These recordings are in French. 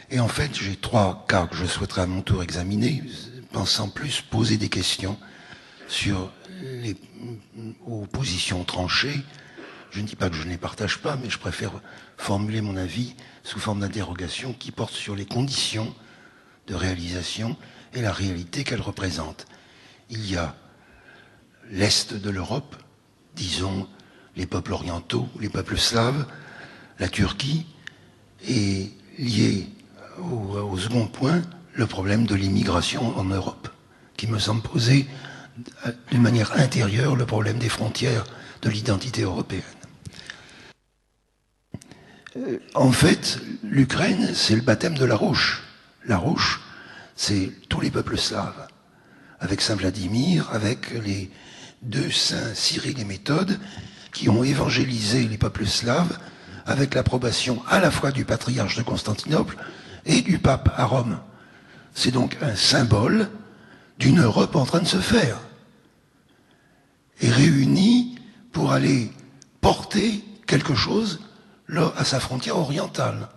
Et en fait, j'ai 3 cas que je souhaiterais à mon tour examiner, pensant plus poser des questions sur aux positions tranchées. Je ne dis pas que je ne les partage pas, mais je préfère formuler mon avis sous forme d'interrogation qui porte sur les conditions de réalisation et la réalité qu'elles représentent. Il y a l'Est de l'Europe, disons les peuples orientaux, les peuples slaves, la Turquie, et lié au second point, le problème de l'immigration en Europe, qui me semble poser d'une manière intérieure le problème des frontières de l'identité européenne. En fait, l'Ukraine, c'est le baptême de la Rouche. La Rouche, c'est tous les peuples slaves, avec Saint Vladimir, avec les 2 saints Cyril et Méthode, qui ont évangélisé les peuples slaves avec l'approbation à la fois du patriarche de Constantinople et du pape à Rome. C'est donc un symbole d'une Europe en train de se faire, et réunie pour aller porter quelque chose là, à sa frontière orientale.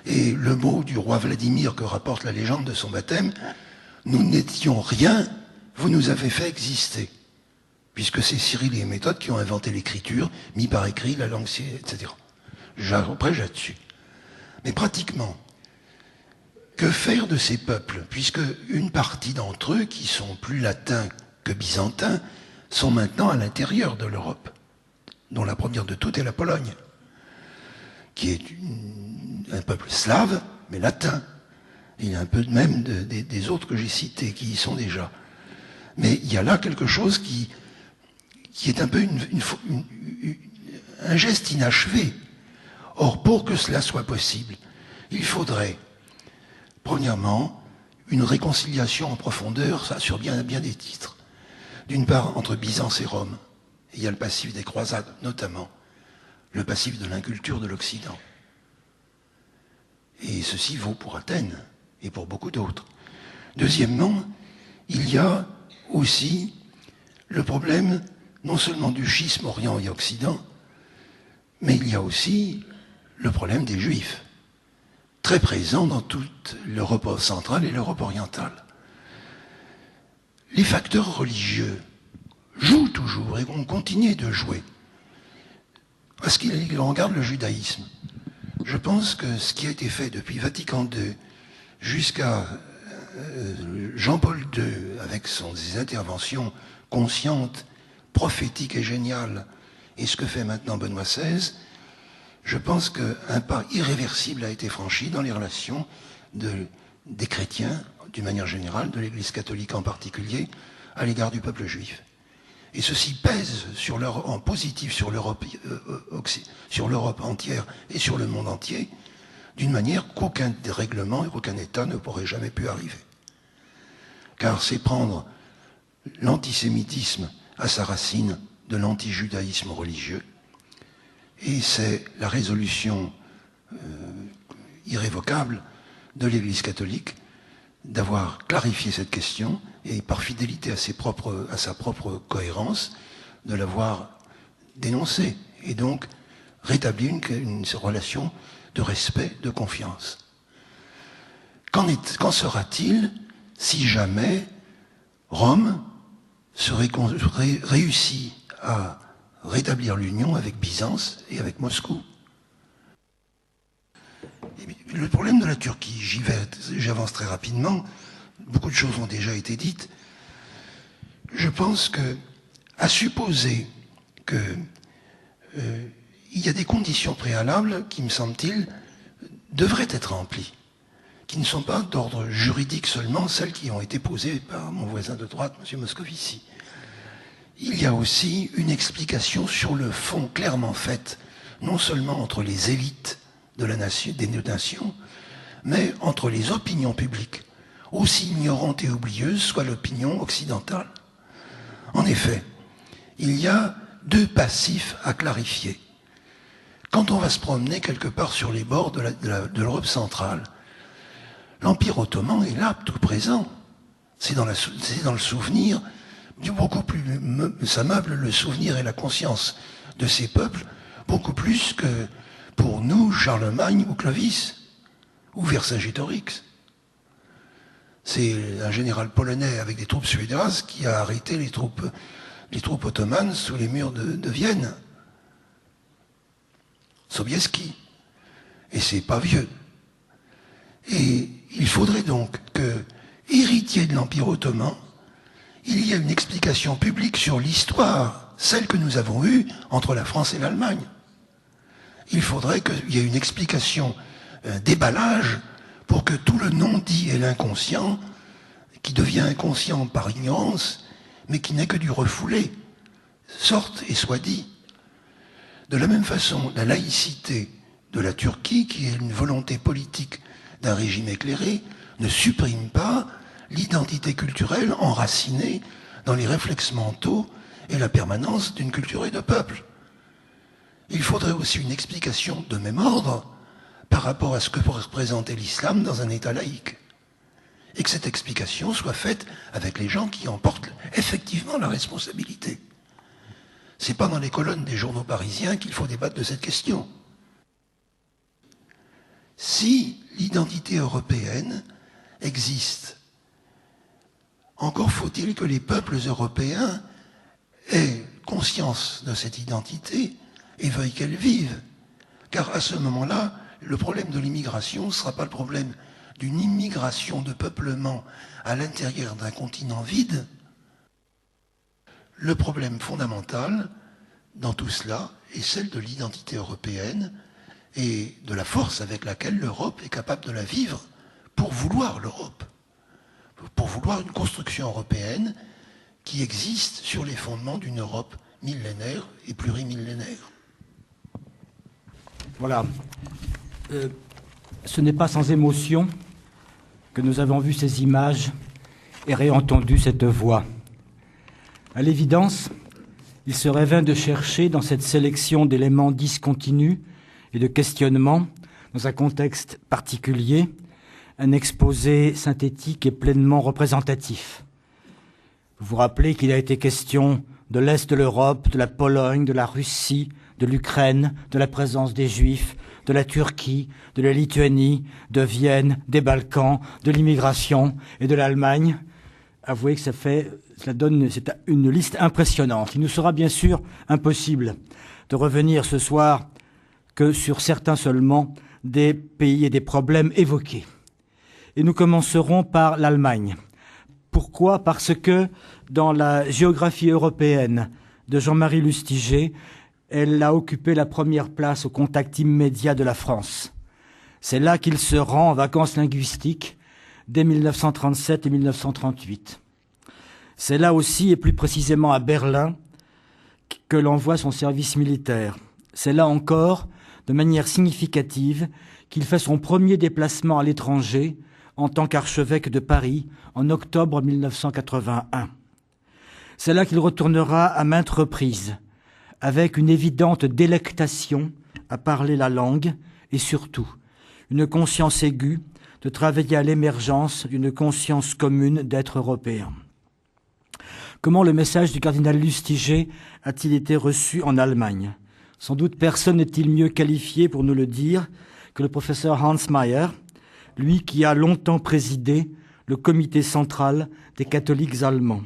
Et le mot du roi Vladimir que rapporte la légende de son baptême, nous n'étions rien, vous nous avez fait exister. Puisque c'est Cyril et Méthode qui ont inventé l'écriture, mis par écrit la langue, etc. Après, là-dessus. Mais pratiquement, que faire de ces peuples, puisque une partie d'entre eux, qui sont plus latins que byzantins, sont maintenant à l'intérieur de l'Europe, dont la première de toutes est la Pologne, qui est un peuple slave, mais latin. Il y a un peu de même des autres que j'ai cités, qui y sont déjà. Mais il y a là quelque chose qui est un peu un geste inachevé. Or, pour que cela soit possible, il faudrait, premièrement, une réconciliation en profondeur, ça sur bien des titres. D'une part, entre Byzance et Rome. Et il y a le passif des croisades, notamment. Le passif de l'inculture de l'Occident. Et ceci vaut pour Athènes et pour beaucoup d'autres. Deuxièmement, il y a aussi le problème non seulement du schisme Orient et Occident, mais il y a aussi le problème des Juifs, très présent dans toute l'Europe centrale et l'Europe orientale. Les facteurs religieux jouent toujours et vont continuer de jouer. Parce qu'il regarde le judaïsme. Je pense que ce qui a été fait depuis Vatican II jusqu'à Jean-Paul II, avec ses interventions conscientes, prophétiques et géniales, et ce que fait maintenant Benoît XVI, je pense qu'un pas irréversible a été franchi dans les relations des chrétiens, d'une manière générale, de l'Église catholique en particulier, à l'égard du peuple juif. Et ceci pèse en positif sur l'Europe entière et sur le monde entier, d'une manière qu'aucun dérèglement et qu'aucun État ne pourrait jamais pu arriver. Car c'est prendre l'antisémitisme à sa racine de l'antijudaïsme religieux, et c'est la résolution irrévocable de l'Église catholique d'avoir clarifié cette question et par fidélité à sa propre cohérence, de l'avoir dénoncée et donc rétabli une relation de respect, de confiance. Qu'en sera-t-il si jamais Rome réussit à rétablir l'union avec Byzance et avec Moscou? Le problème de la Turquie, j'avance très rapidement, beaucoup de choses ont déjà été dites. Je pense que, à supposer qu'il y a des conditions préalables qui, me semble-t-il, devraient être remplies, qui ne sont pas d'ordre juridique seulement, celles qui ont été posées par mon voisin de droite, M. Moscovici. Il y a aussi une explication sur le fond clairement faite, non seulement entre les élites des deux nations, mais entre les opinions publiques, aussi ignorantes et oublieuses soit l'opinion occidentale. En effet, il y a 2 passifs à clarifier. Quand on va se promener quelque part sur les bords de l'Europe centrale, l'Empire ottoman est là, tout présent. C'est dans le souvenir, beaucoup plus, ça meuble le souvenir et la conscience de ces peuples, beaucoup plus que pour nous, Charlemagne ou Clovis, ou Vercingétorix. C'est un général polonais avec des troupes suédoises qui a arrêté les troupes ottomanes sous les murs de Vienne. Sobieski. Et c'est pas vieux. Et il faudrait donc que, héritier de l'Empire ottoman, il y ait une explication publique sur l'histoire, celle que nous avons eue entre la France et l'Allemagne. Il faudrait qu'il y ait une explication, un déballage, pour que tout le non-dit et l'inconscient, qui devient inconscient par ignorance, mais qui n'est que du refoulé, sorte et soit dit. De la même façon, la laïcité de la Turquie, qui est une volonté politique d'un régime éclairé, ne supprime pas l'identité culturelle enracinée dans les réflexes mentaux et la permanence d'une culture et de peuple. Il faudrait aussi une explication de même ordre par rapport à ce que pourrait représenter l'islam dans un État laïque. Et que cette explication soit faite avec les gens qui en portent effectivement la responsabilité. C'est pas dans les colonnes des journaux parisiens qu'il faut débattre de cette question. Si l'identité européenne existe, encore faut-il que les peuples européens aient conscience de cette identité et veuillent qu'elle vive. Car à ce moment-là, le problème de l'immigration ne sera pas le problème d'une immigration de peuplement à l'intérieur d'un continent vide. Le problème fondamental dans tout cela est celle de l'identité européenne et de la force avec laquelle l'Europe est capable de la vivre pour vouloir l'Europe, pour vouloir une construction européenne qui existe sur les fondements d'une Europe millénaire et plurimillénaire. Voilà. Ce n'est pas sans émotion que nous avons vu ces images et réentendu cette voix. À l'évidence, il serait vain de chercher dans cette sélection d'éléments discontinus et de questionnements, dans un contexte particulier, un exposé synthétique et pleinement représentatif. Vous vous rappelez qu'il a été question de l'Est de l'Europe, de la Pologne, de la Russie, de l'Ukraine, de la présence des Juifs, de la Turquie, de la Lituanie, de Vienne, des Balkans, de l'immigration et de l'Allemagne. Avouez que cela donne une liste impressionnante. Il nous sera bien sûr impossible de revenir ce soir que sur certains seulement des pays et des problèmes évoqués. Et nous commencerons par l'Allemagne. Pourquoi ? Parce que dans la géographie européenne de Jean-Marie Lustiger, elle a occupé la première place au contact immédiat de la France. C'est là qu'il se rend en vacances linguistiques dès 1937 et 1938. C'est là aussi, et plus précisément à Berlin, que l'envoie son service militaire. C'est là encore, de manière significative, qu'il fait son premier déplacement à l'étranger en tant qu'archevêque de Paris en octobre 1981. C'est là qu'il retournera à maintes reprises, avec une évidente délectation à parler la langue et surtout une conscience aiguë de travailler à l'émergence d'une conscience commune d'être européen. Comment le message du cardinal Lustiger a-t-il été reçu en Allemagne ? Sans doute personne n'est-il mieux qualifié pour nous le dire que le professeur Hans Mayer, lui qui a longtemps présidé le comité central des catholiques allemands.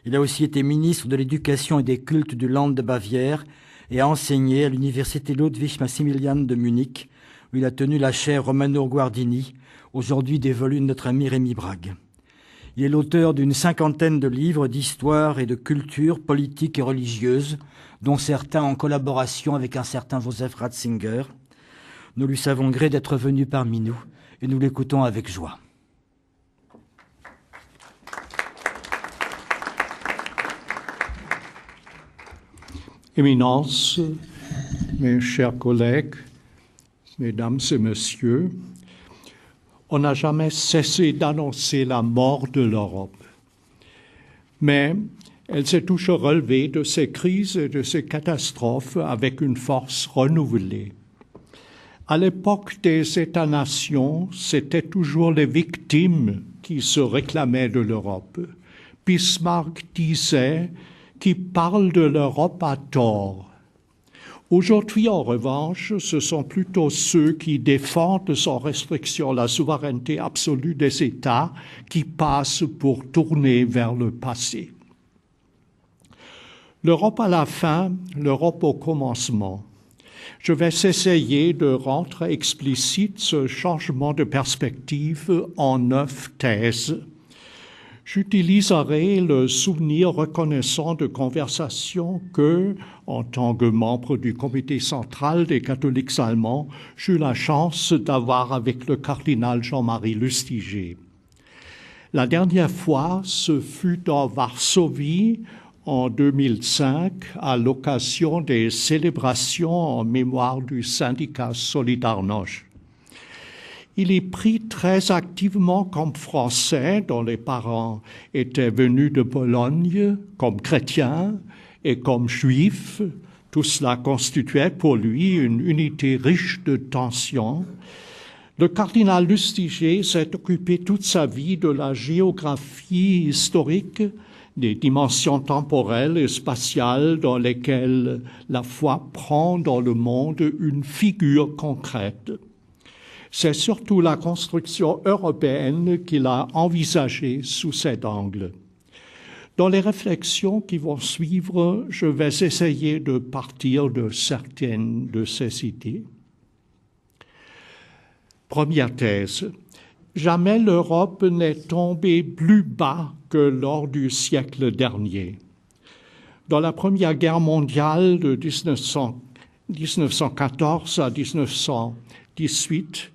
Il a aussi été ministre de l'Éducation et des cultes du Land de Bavière et a enseigné à l'université Ludwig Maximilian de Munich, où il a tenu la chaire Romano Guardini, aujourd'hui dévolue de notre ami Rémi Brague. Il est l'auteur d'une 50aine de livres d'histoire et de culture politique et religieuse, dont certains en collaboration avec un certain Joseph Ratzinger. Nous lui savons gré d'être venu parmi nous et nous l'écoutons avec joie. Éminence, mes chers collègues, mesdames et messieurs, on n'a jamais cessé d'annoncer la mort de l'Europe. Mais elle s'est toujours relevée de ces crises et de ces catastrophes avec une force renouvelée. À l'époque des États-nations, c'étaient toujours les victimes qui se réclamaient de l'Europe. Bismarck disait « Qui parle de l'Europe a tort ». Aujourd'hui, en revanche, ce sont plutôt ceux qui défendent sans restriction la souveraineté absolue des États qui passent pour tourner vers le passé. L'Europe à la fin, l'Europe au commencement. Je vais essayer de rendre explicite ce changement de perspective en 9 thèses. J'utiliserai le souvenir reconnaissant de conversations que, en tant que membre du comité central des catholiques allemands, j'eus la chance d'avoir avec le cardinal Jean-Marie Lustiger. La dernière fois, ce fut en Varsovie, en 2005, à l'occasion des célébrations en mémoire du syndicat Solidarność. Il y prit très activement comme Français, dont les parents étaient venus de Pologne, comme chrétiens et comme juifs. Tout cela constituait pour lui une unité riche de tensions. Le cardinal Lustiger s'est occupé toute sa vie de la géographie historique, des dimensions temporelles et spatiales dans lesquelles la foi prend dans le monde une figure concrète. C'est surtout la construction européenne qu'il a envisagée sous cet angle. Dans les réflexions qui vont suivre, je vais essayer de partir de certaines de ces idées. Première thèse. Jamais l'Europe n'est tombée plus bas que lors du siècle dernier. Dans la Première Guerre mondiale de 1914 à 1918,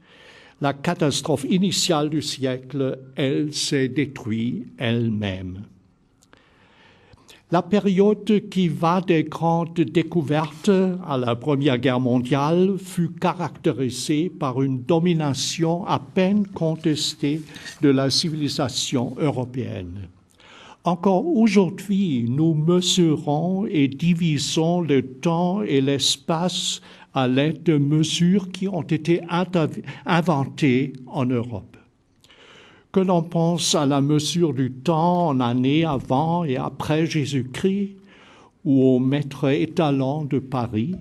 la catastrophe initiale du siècle, elle s'est détruite elle-même. La période qui va des grandes découvertes à la Première Guerre mondiale fut caractérisée par une domination à peine contestée de la civilisation européenne. Encore aujourd'hui, nous mesurons et divisons le temps et l'espace à l'aide de mesures qui ont été inventées en Europe. Que l'on pense à la mesure du temps en années avant et après Jésus-Christ ou au mètre étalon de Paris,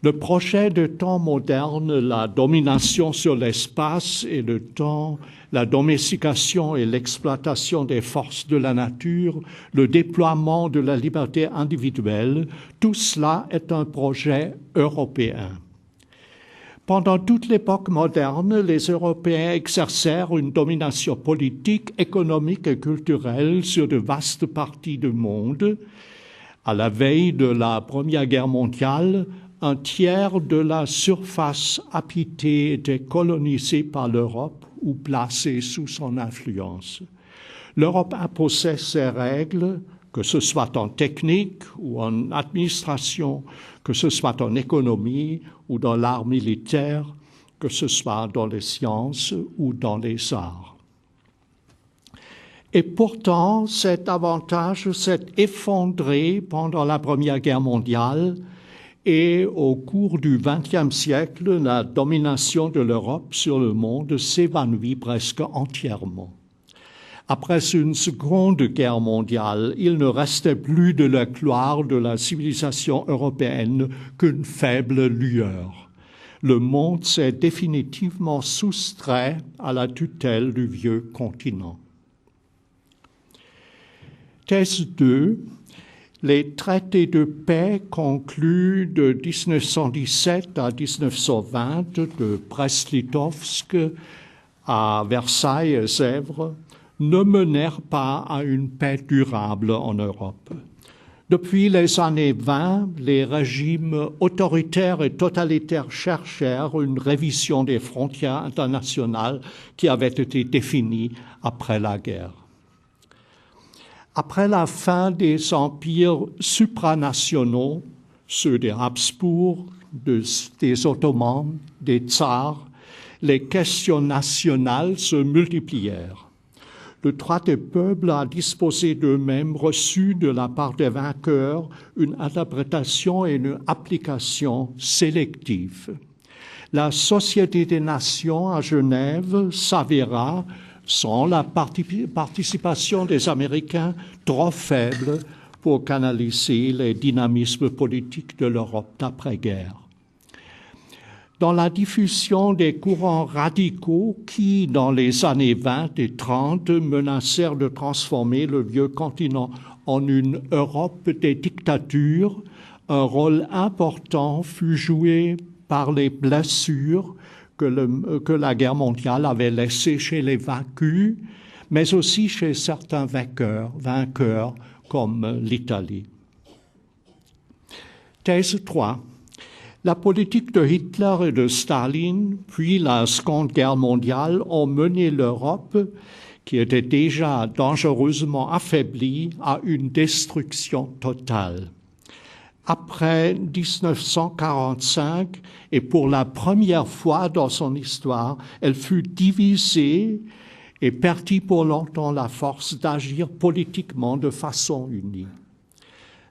le projet de temps moderne, la domination sur l'espace et le temps, la domestication et l'exploitation des forces de la nature, le déploiement de la liberté individuelle, tout cela est un projet européen. Pendant toute l'époque moderne, les Européens exercèrent une domination politique, économique et culturelle sur de vastes parties du monde. À la veille de la Première Guerre mondiale, un tiers de la surface habitée était colonisée par l'Europe ou placée sous son influence. L'Europe imposait ses règles, que ce soit en technique ou en administration, que ce soit en économie ou dans l'art militaire, que ce soit dans les sciences ou dans les arts. Et pourtant, cet avantage s'est effondré pendant la Première Guerre mondiale et au cours du XXe siècle, la domination de l'Europe sur le monde s'évanouit presque entièrement. Après une seconde guerre mondiale, il ne restait plus de la gloire de la civilisation européenne qu'une faible lueur. Le monde s'est définitivement soustrait à la tutelle du vieux continent. Thèse 2. Les traités de paix conclus de 1917 à 1920 de Brest-Litovsk à Versailles et Sèvres ne menèrent pas à une paix durable en Europe. Depuis les années 20, les régimes autoritaires et totalitaires cherchèrent une révision des frontières internationales qui avaient été définies après la guerre. Après la fin des empires supranationaux, ceux des Habsbourg, des Ottomans, des Tsars, les questions nationales se multiplièrent. Le droit des peuples à disposer d'eux-mêmes reçut de la part des vainqueurs une interprétation et une application sélective. La Société des Nations à Genève s'avéra, sans la participation des Américains, trop faible pour canaliser les dynamismes politiques de l'Europe d'après-guerre. Dans la diffusion des courants radicaux qui, dans les années 20 et 30, menacèrent de transformer le vieux continent en une Europe des dictatures, un rôle important fut joué par les blessures que la guerre mondiale avait laissées chez les vaincus, mais aussi chez certains vainqueurs comme l'Italie. Thèse 3. La politique de Hitler et de Staline, puis la Seconde Guerre mondiale, ont mené l'Europe, qui était déjà dangereusement affaiblie, à une destruction totale. Après 1945, et pour la première fois dans son histoire, elle fut divisée et perdit pour longtemps la force d'agir politiquement de façon unie.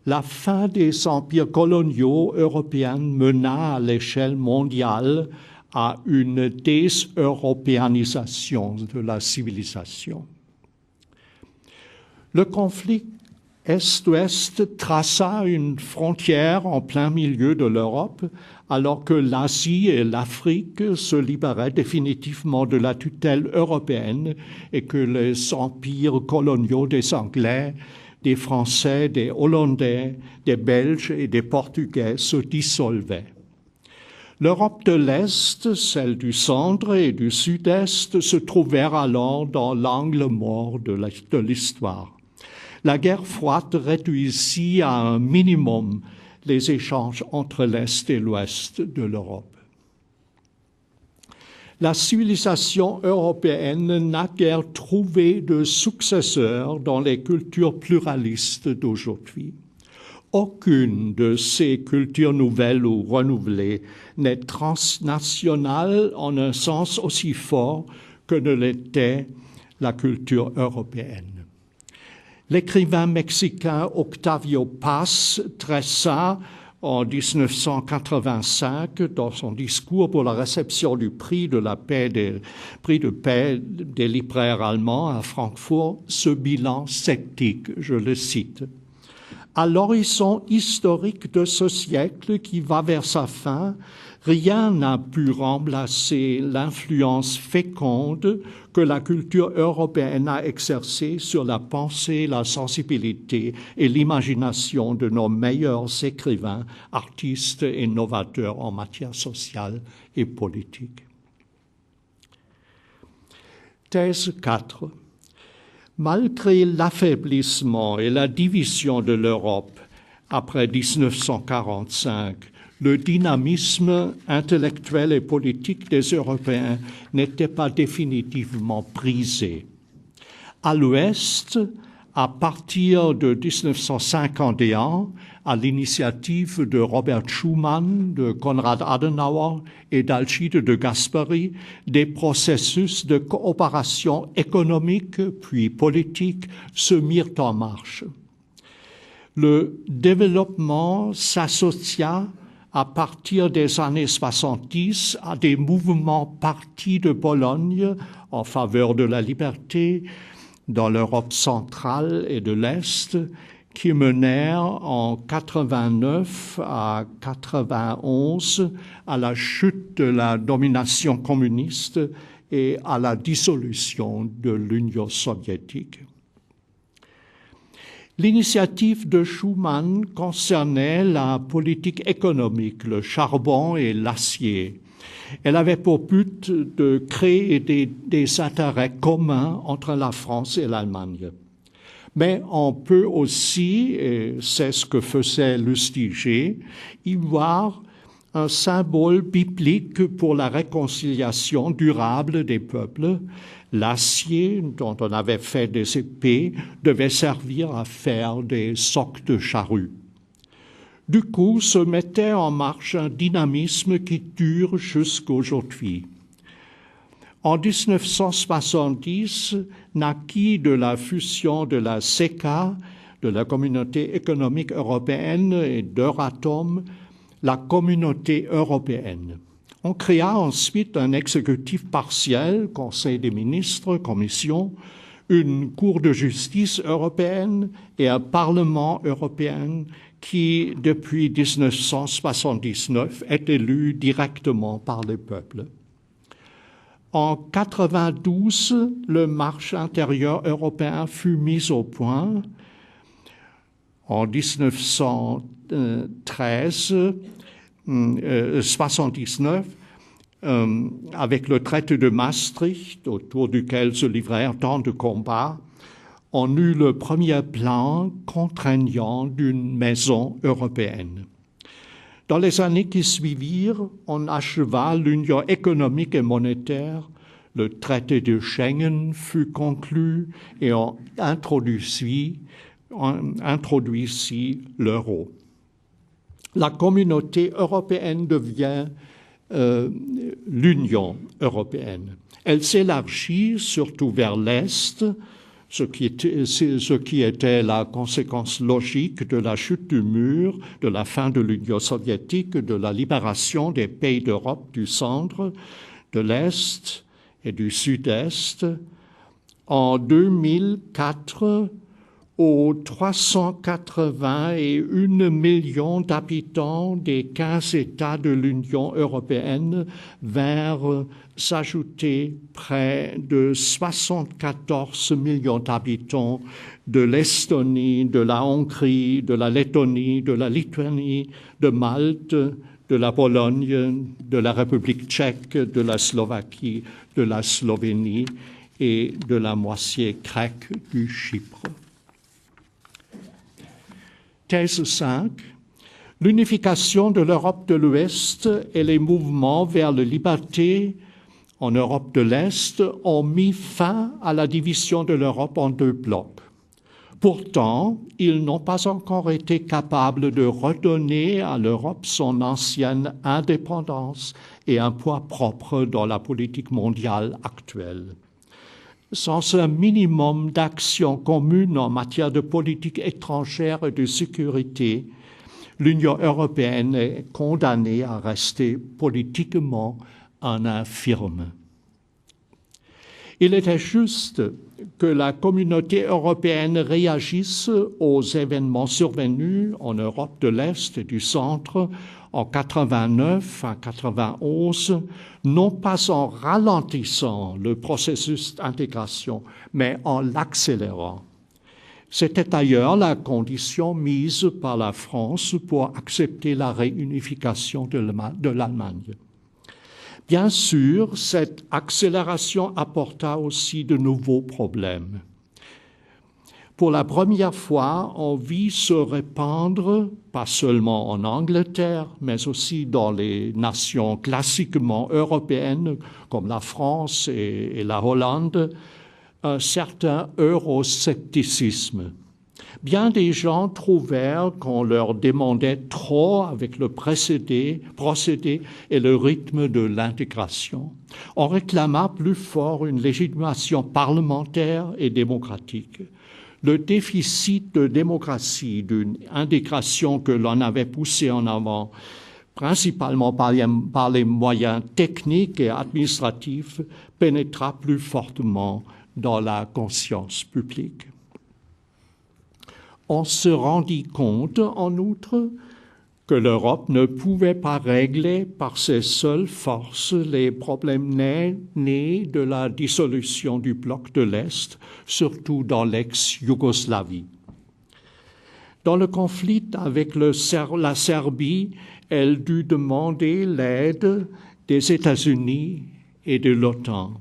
La fin des empires coloniaux européens mena à l'échelle mondiale à une déseuropéanisation de la civilisation. Le conflit Est-Ouest traça une frontière en plein milieu de l'Europe, alors que l'Asie et l'Afrique se libéraient définitivement de la tutelle européenne et que les empires coloniaux des Anglais, des Français, des Hollandais, des Belges et des Portugais se dissolvaient. L'Europe de l'Est, celle du centre et du sud-est, se trouvèrent alors dans l'angle mort de l'histoire. La guerre froide réduisit à un minimum les échanges entre l'Est et l'Ouest de l'Europe. La civilisation européenne n'a guère trouvé de successeur dans les cultures pluralistes d'aujourd'hui. Aucune de ces cultures nouvelles ou renouvelées n'est transnationale en un sens aussi fort que ne l'était la culture européenne. L'écrivain mexicain Octavio Paz tressa en 1985, dans son discours pour la réception du prix de paix des libraires allemands à Francfort, ce bilan sceptique, je le cite. À l'horizon historique de ce siècle qui va vers sa fin, rien n'a pu remplacer l'influence féconde que la culture européenne a exercée sur la pensée, la sensibilité et l'imagination de nos meilleurs écrivains, artistes et novateurs en matière sociale et politique. Thèse 4. Malgré l'affaiblissement et la division de l'Europe après 1945, le dynamisme intellectuel et politique des Européens n'était pas définitivement brisé. À l'Ouest, à partir de 1951, à l'initiative de Robert Schuman, de Konrad Adenauer et d'Alcide de Gasperi, des processus de coopération économique puis politique se mirent en marche. Le développement s'associa à partir des années 70 à des mouvements partis de Bologne en faveur de la liberté dans l'Europe centrale et de l'Est, qui menèrent en 89 à 91 à la chute de la domination communiste et à la dissolution de l'Union soviétique. L'initiative de Schuman concernait la politique économique, le charbon et l'acier. Elle avait pour but de créer des intérêts communs entre la France et l'Allemagne. Mais on peut aussi, et c'est ce que faisait Lustiger, y voir un symbole biblique pour la réconciliation durable des peuples. L'acier dont on avait fait des épées devait servir à faire des socs de charrue. Du coup, se mettait en marche un dynamisme qui dure jusqu'aujourd'hui. En 1970, naquit de la fusion de la CECA, de la Communauté économique européenne et d'Euratom, la Communauté européenne. On créa ensuite un exécutif partiel, Conseil des ministres, Commission, une Cour de justice européenne et un Parlement européen qui, depuis 1979, est élu directement par les peuples. En 1992, le marché intérieur européen fut mis au point. En 1979, avec le traité de Maastricht, autour duquel se livrèrent tant de combats, on eut le premier plan contraignant d'une maison européenne. Dans les années qui suivirent, on acheva l'union économique et monétaire, le traité de Schengen fut conclu et on introduisit l'euro. La communauté européenne devient l'Union européenne. Elle s'élargit surtout vers l'Est, ce qui était la conséquence logique de la chute du mur, de la fin de l'Union soviétique, de la libération des pays d'Europe du centre, de l'Est et du Sud-Est. En 2004, aux 381 millions d'habitants des 15 États de l'Union européenne vinrent s'ajouter près de 74 millions d'habitants de l'Estonie, de la Hongrie, de la Lettonie, de la Lituanie, de Malte, de la Pologne, de la République tchèque, de la Slovaquie, de la Slovénie et de la moitié grecque du Chypre. Thèse 5. L'unification de l'Europe de l'Ouest et les mouvements vers la liberté en Europe de l'Est ont mis fin à la division de l'Europe en deux blocs. Pourtant, ils n'ont pas encore été capables de redonner à l'Europe son ancienne indépendance et un poids propre dans la politique mondiale actuelle. Sans un minimum d'action commune en matière de politique étrangère et de sécurité, l'Union européenne est condamnée à rester politiquement un infirme. Il était juste que la communauté européenne réagisse aux événements survenus en Europe de l'Est et du Centre en 89 à 91, non pas en ralentissant le processus d'intégration, mais en l'accélérant. C'était d'ailleurs la condition mise par la France pour accepter la réunification de l'Allemagne. Bien sûr, cette accélération apporta aussi de nouveaux problèmes. Pour la première fois, on vit se répandre, pas seulement en Angleterre, mais aussi dans les nations classiquement européennes comme la France et la Hollande, un certain euroscepticisme. Bien des gens trouvèrent qu'on leur demandait trop avec le procédé et le rythme de l'intégration. On réclama plus fort une légitimation parlementaire et démocratique. Le déficit de démocratie d'une intégration que l'on avait poussée en avant, principalement par les moyens techniques et administratifs, pénétra plus fortement dans la conscience publique. On se rendit compte, en outre, que l'Europe ne pouvait pas régler par ses seules forces les problèmes nés de la dissolution du bloc de l'Est, surtout dans l'ex-Yougoslavie. Dans le conflit avec la Serbie, elle dut demander l'aide des États-Unis et de l'OTAN.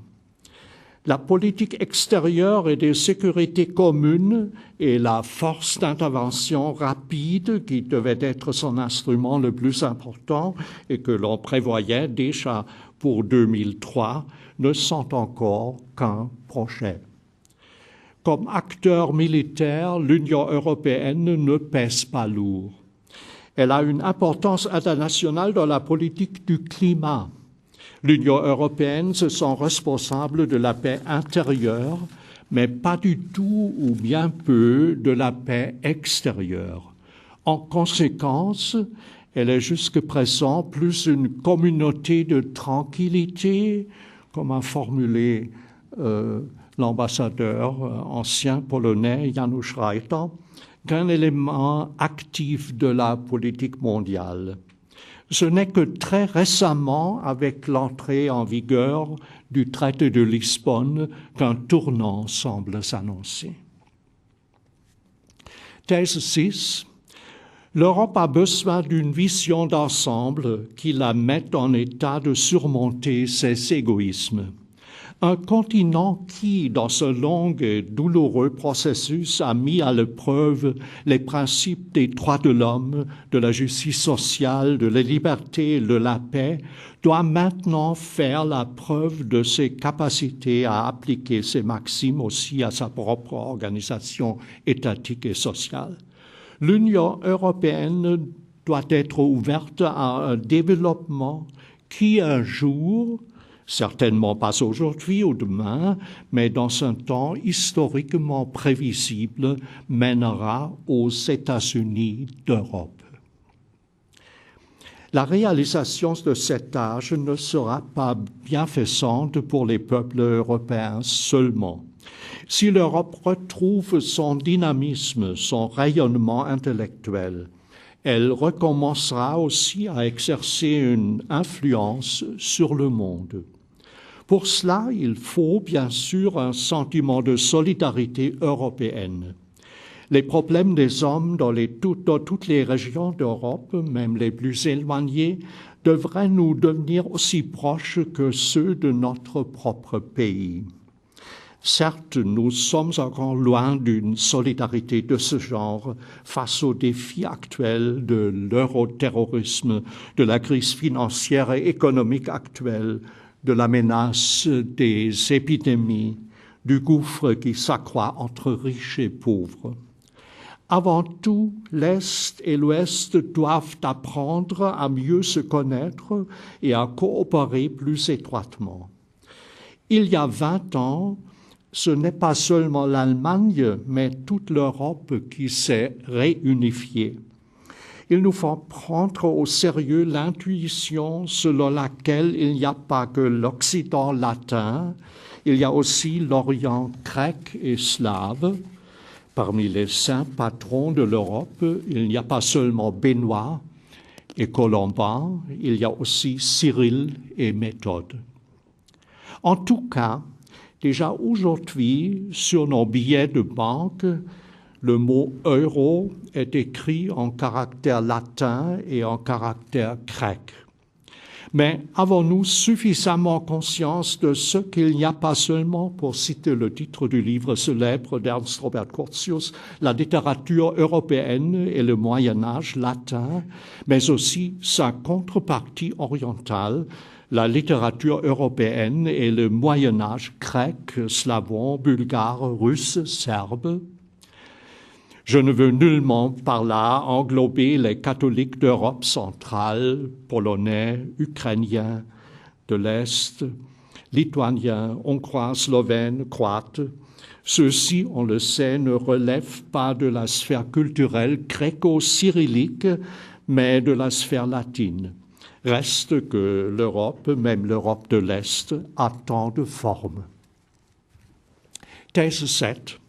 La politique extérieure et de sécurité commune et la force d'intervention rapide qui devait être son instrument le plus important et que l'on prévoyait déjà pour 2003 ne sont encore qu'un projet. Comme acteur militaire, l'Union européenne ne pèse pas lourd. Elle a une importance internationale dans la politique du climat. L'Union européenne se sent responsable de la paix intérieure, mais pas du tout ou bien peu de la paix extérieure. En conséquence, elle est jusque présent plus une communauté de tranquillité, comme a formulé l'ambassadeur ancien polonais Janusz Reiter, qu'un élément actif de la politique mondiale. Ce n'est que très récemment, avec l'entrée en vigueur du traité de Lisbonne, qu'un tournant semble s'annoncer. Thèse 6. L'Europe a besoin d'une vision d'ensemble qui la mette en état de surmonter ses égoïsmes. Un continent qui, dans ce long et douloureux processus, a mis à l'épreuve les principes des droits de l'homme, de la justice sociale, de la liberté et de la paix, doit maintenant faire la preuve de ses capacités à appliquer ces maximes aussi à sa propre organisation étatique et sociale. L'Union européenne doit être ouverte à un développement qui, un jour, certainement pas aujourd'hui ou demain, mais dans un temps historiquement prévisible, mènera aux États-Unis d'Europe. La réalisation de cet âge ne sera pas bienfaisante pour les peuples européens seulement. Si l'Europe retrouve son dynamisme, son rayonnement intellectuel, elle recommencera aussi à exercer une influence sur le monde. Pour cela, il faut bien sûr un sentiment de solidarité européenne. Les problèmes des hommes dans toutes les régions d'Europe, même les plus éloignées, devraient nous devenir aussi proches que ceux de notre propre pays. Certes, nous sommes encore loin d'une solidarité de ce genre face aux défis actuels de l'euroterrorisme, de la crise financière et économique actuelle, de la menace des épidémies, du gouffre qui s'accroît entre riches et pauvres. Avant tout, l'Est et l'Ouest doivent apprendre à mieux se connaître et à coopérer plus étroitement. Il y a 20 ans, ce n'est pas seulement l'Allemagne, mais toute l'Europe qui s'est réunifiée. Il nous faut prendre au sérieux l'intuition selon laquelle il n'y a pas que l'Occident latin, il y a aussi l'Orient grec et slave. Parmi les saints patrons de l'Europe, il n'y a pas seulement Benoît et Colomban, il y a aussi Cyril et Méthode. En tout cas, déjà aujourd'hui, sur nos billets de banque, le mot « euro » est écrit en caractère latin et en caractère grec. Mais avons-nous suffisamment conscience de ce qu'il n'y a pas seulement, pour citer le titre du livre célèbre d'Ernst Robert Curtius, la littérature européenne et le Moyen-Âge latin, mais aussi sa contrepartie orientale, la littérature européenne et le Moyen-Âge grec, slavon, bulgare, russe, serbe. Je ne veux nullement par là englober les catholiques d'Europe centrale, polonais, ukrainiens, de l'Est, lituaniens, hongrois, slovènes, croates. Ceux-ci, on le sait, ne relèvent pas de la sphère culturelle gréco-cyrillique, mais de la sphère latine. Reste que l'Europe, même l'Europe de l'Est, a tant de formes. Thèse 7.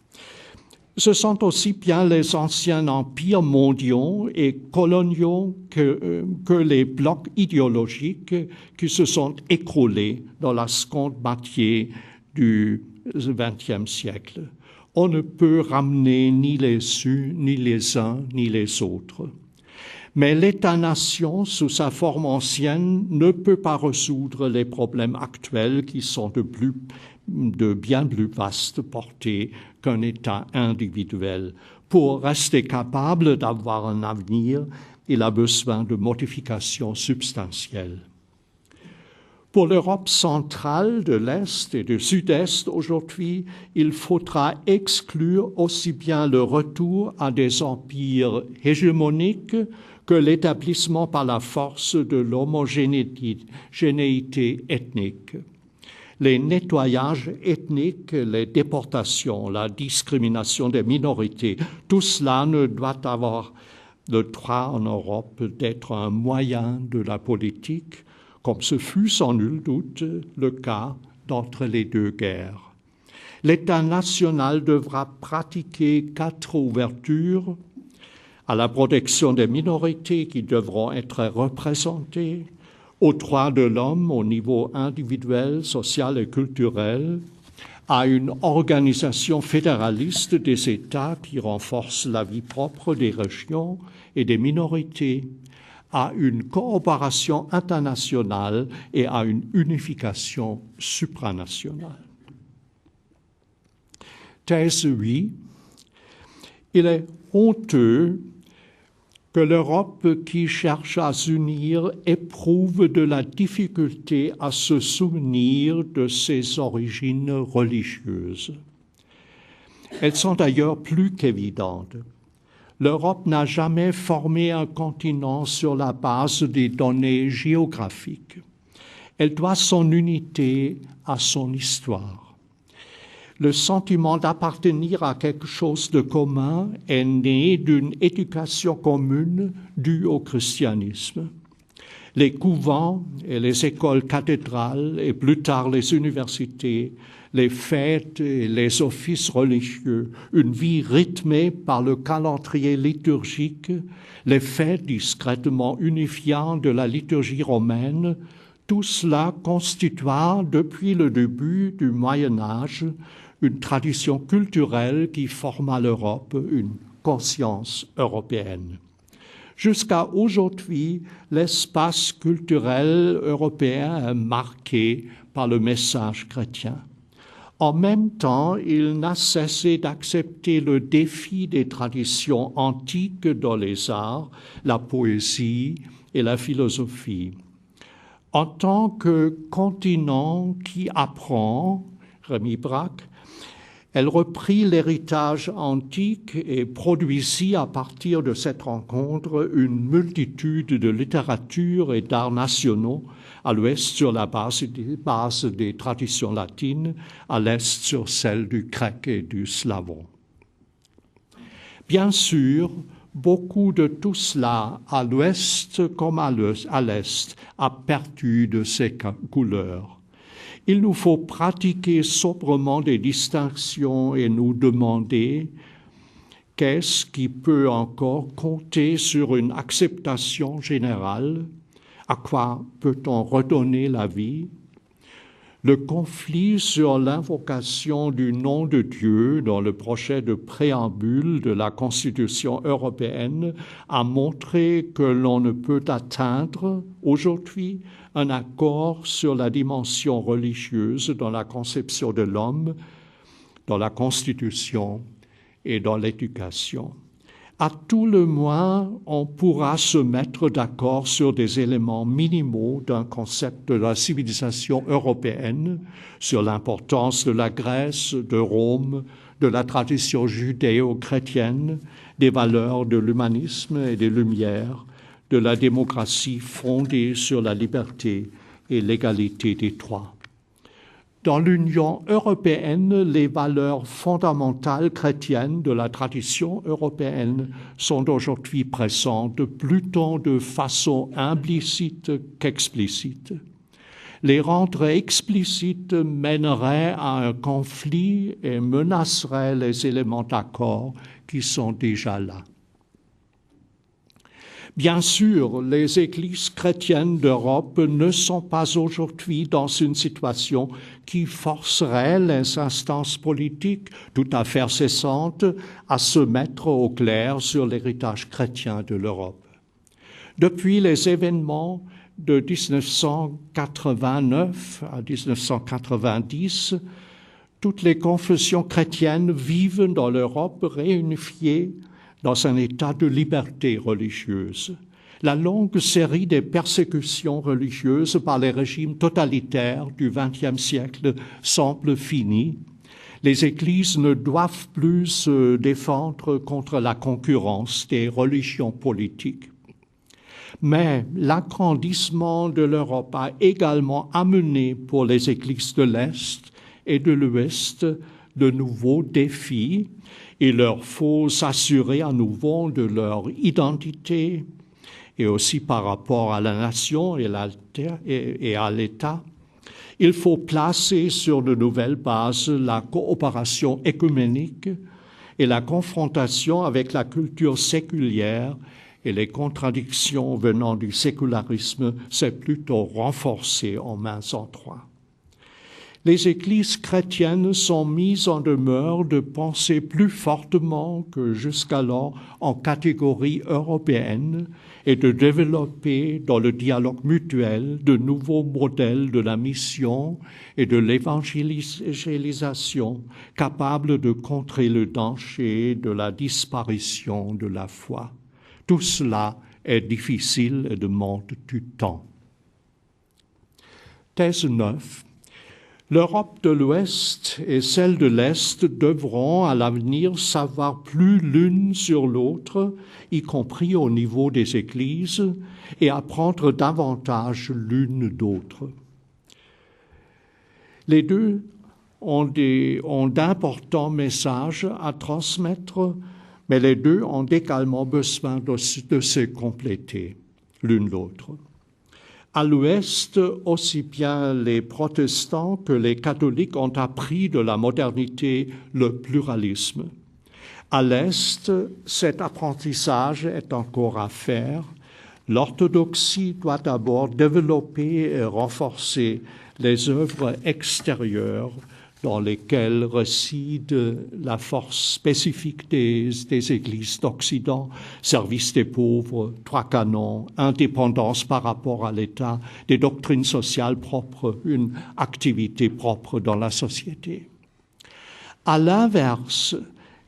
Ce sont aussi bien les anciens empires mondiaux et coloniaux que les blocs idéologiques qui se sont écroulés dans la seconde moitié du XXe siècle. On ne peut ramener ni les uns ni les autres. Mais l'État-nation, sous sa forme ancienne, ne peut pas résoudre les problèmes actuels qui sont de bien plus vaste portée qu'un État individuel. Pour rester capable d'avoir un avenir, il a besoin de modifications substantielles. Pour l'Europe centrale, de l'Est et du Sud-Est aujourd'hui, il faudra exclure aussi bien le retour à des empires hégémoniques que l'établissement par la force de l'homogénéité ethnique. Les nettoyages ethniques, les déportations, la discrimination des minorités, tout cela ne doit avoir le droit en Europe d'être un moyen de la politique, comme ce fut sans nul doute le cas d'entre les deux guerres. l'État national devra pratiquer 4 ouvertures à la protection des minorités qui devront être représentées, aux droits de l'homme au niveau individuel, social et culturel, à une organisation fédéraliste des États qui renforce la vie propre des régions et des minorités, à une coopération internationale et à une unification supranationale. Thèse 8. Il est honteux que l'Europe qui cherche à s'unir éprouve de la difficulté à se souvenir de ses origines religieuses. Elles sont d'ailleurs plus qu'évidentes. L'Europe n'a jamais formé un continent sur la base des données géographiques. Elle doit son unité à son histoire. Le sentiment d'appartenir à quelque chose de commun est né d'une éducation commune due au christianisme. Les couvents et les écoles cathédrales et plus tard les universités, les fêtes et les offices religieux, une vie rythmée par le calendrier liturgique, les fêtes discrètement unifiantes de la liturgie romaine, tout cela constitua depuis le début du Moyen Âge une tradition culturelle qui forma l'Europe, une conscience européenne. Jusqu'à aujourd'hui, l'espace culturel européen est marqué par le message chrétien. En même temps, il n'a cessé d'accepter le défi des traditions antiques dans les arts, la poésie et la philosophie. En tant que continent qui apprend, Rémi Braque, elle reprit l'héritage antique et produisit à partir de cette rencontre une multitude de littératures et d'arts nationaux, à l'ouest sur la base des traditions latines, à l'est sur celle du grec et du slavon. Bien sûr, beaucoup de tout cela, à l'ouest comme à l'est, a perdu de ses couleurs. Il nous faut pratiquer sobrement des distinctions et nous demander qu'est-ce qui peut encore compter sur une acceptation générale, à quoi peut-on redonner la vie. Le conflit sur l'invocation du nom de Dieu dans le projet de préambule de la Constitution européenne a montré que l'on ne peut atteindre aujourd'hui un accord sur la dimension religieuse dans la conception de l'homme, dans la Constitution et dans l'éducation. À tout le moins, on pourra se mettre d'accord sur des éléments minimaux d'un concept de la civilisation européenne, sur l'importance de la Grèce, de Rome, de la tradition judéo-chrétienne, des valeurs de l'humanisme et des Lumières, de la démocratie fondée sur la liberté et l'égalité des droits. Dans l'Union européenne, les valeurs fondamentales chrétiennes de la tradition européenne sont aujourd'hui présentes plutôt de façon implicite qu'explicite. Les rendre explicites mènerait à un conflit et menacerait les éléments d'accord qui sont déjà là. Bien sûr, les églises chrétiennes d'Europe ne sont pas aujourd'hui dans une situation qui forcerait les instances politiques, tout à fait cessantes, à se mettre au clair sur l'héritage chrétien de l'Europe. Depuis les événements de 1989 à 1990, toutes les confessions chrétiennes vivent dans l'Europe réunifiées dans un état de liberté religieuse. La longue série des persécutions religieuses par les régimes totalitaires du XXe siècle semble finie. Les églises ne doivent plus se défendre contre la concurrence des religions politiques. Mais l'agrandissement de l'Europe a également amené pour les églises de l'Est et de l'Ouest de nouveaux défis. Il leur faut s'assurer à nouveau de leur identité et aussi par rapport à la nation et à l'État. Il faut placer sur de nouvelles bases la coopération écuménique et la confrontation avec la culture séculière et les contradictions venant du sécularisme s'est plutôt renforcée en mains endroits. Les églises chrétiennes sont mises en demeure de penser plus fortement que jusqu'alors en catégories européennes et de développer dans le dialogue mutuel de nouveaux modèles de la mission et de l'évangélisation capables de contrer le danger de la disparition de la foi. Tout cela est difficile et demande du temps. Thèse 9. L'Europe de l'Ouest et celle de l'Est devront à l'avenir savoir plus l'une sur l'autre, y compris au niveau des églises, et apprendre davantage l'une d'autre. Les deux ont d'importants messages à transmettre, mais les deux ont également besoin de se compléter l'une l'autre. À l'Ouest, aussi bien les protestants que les catholiques ont appris de la modernité le pluralisme. À l'Est, cet apprentissage est encore à faire. L'orthodoxie doit d'abord développer et renforcer les œuvres extérieures dans lesquelles réside la force spécifique des églises d'Occident, service des pauvres, 3 canons, indépendance par rapport à l'État, des doctrines sociales propres, une activité propre dans la société. À l'inverse,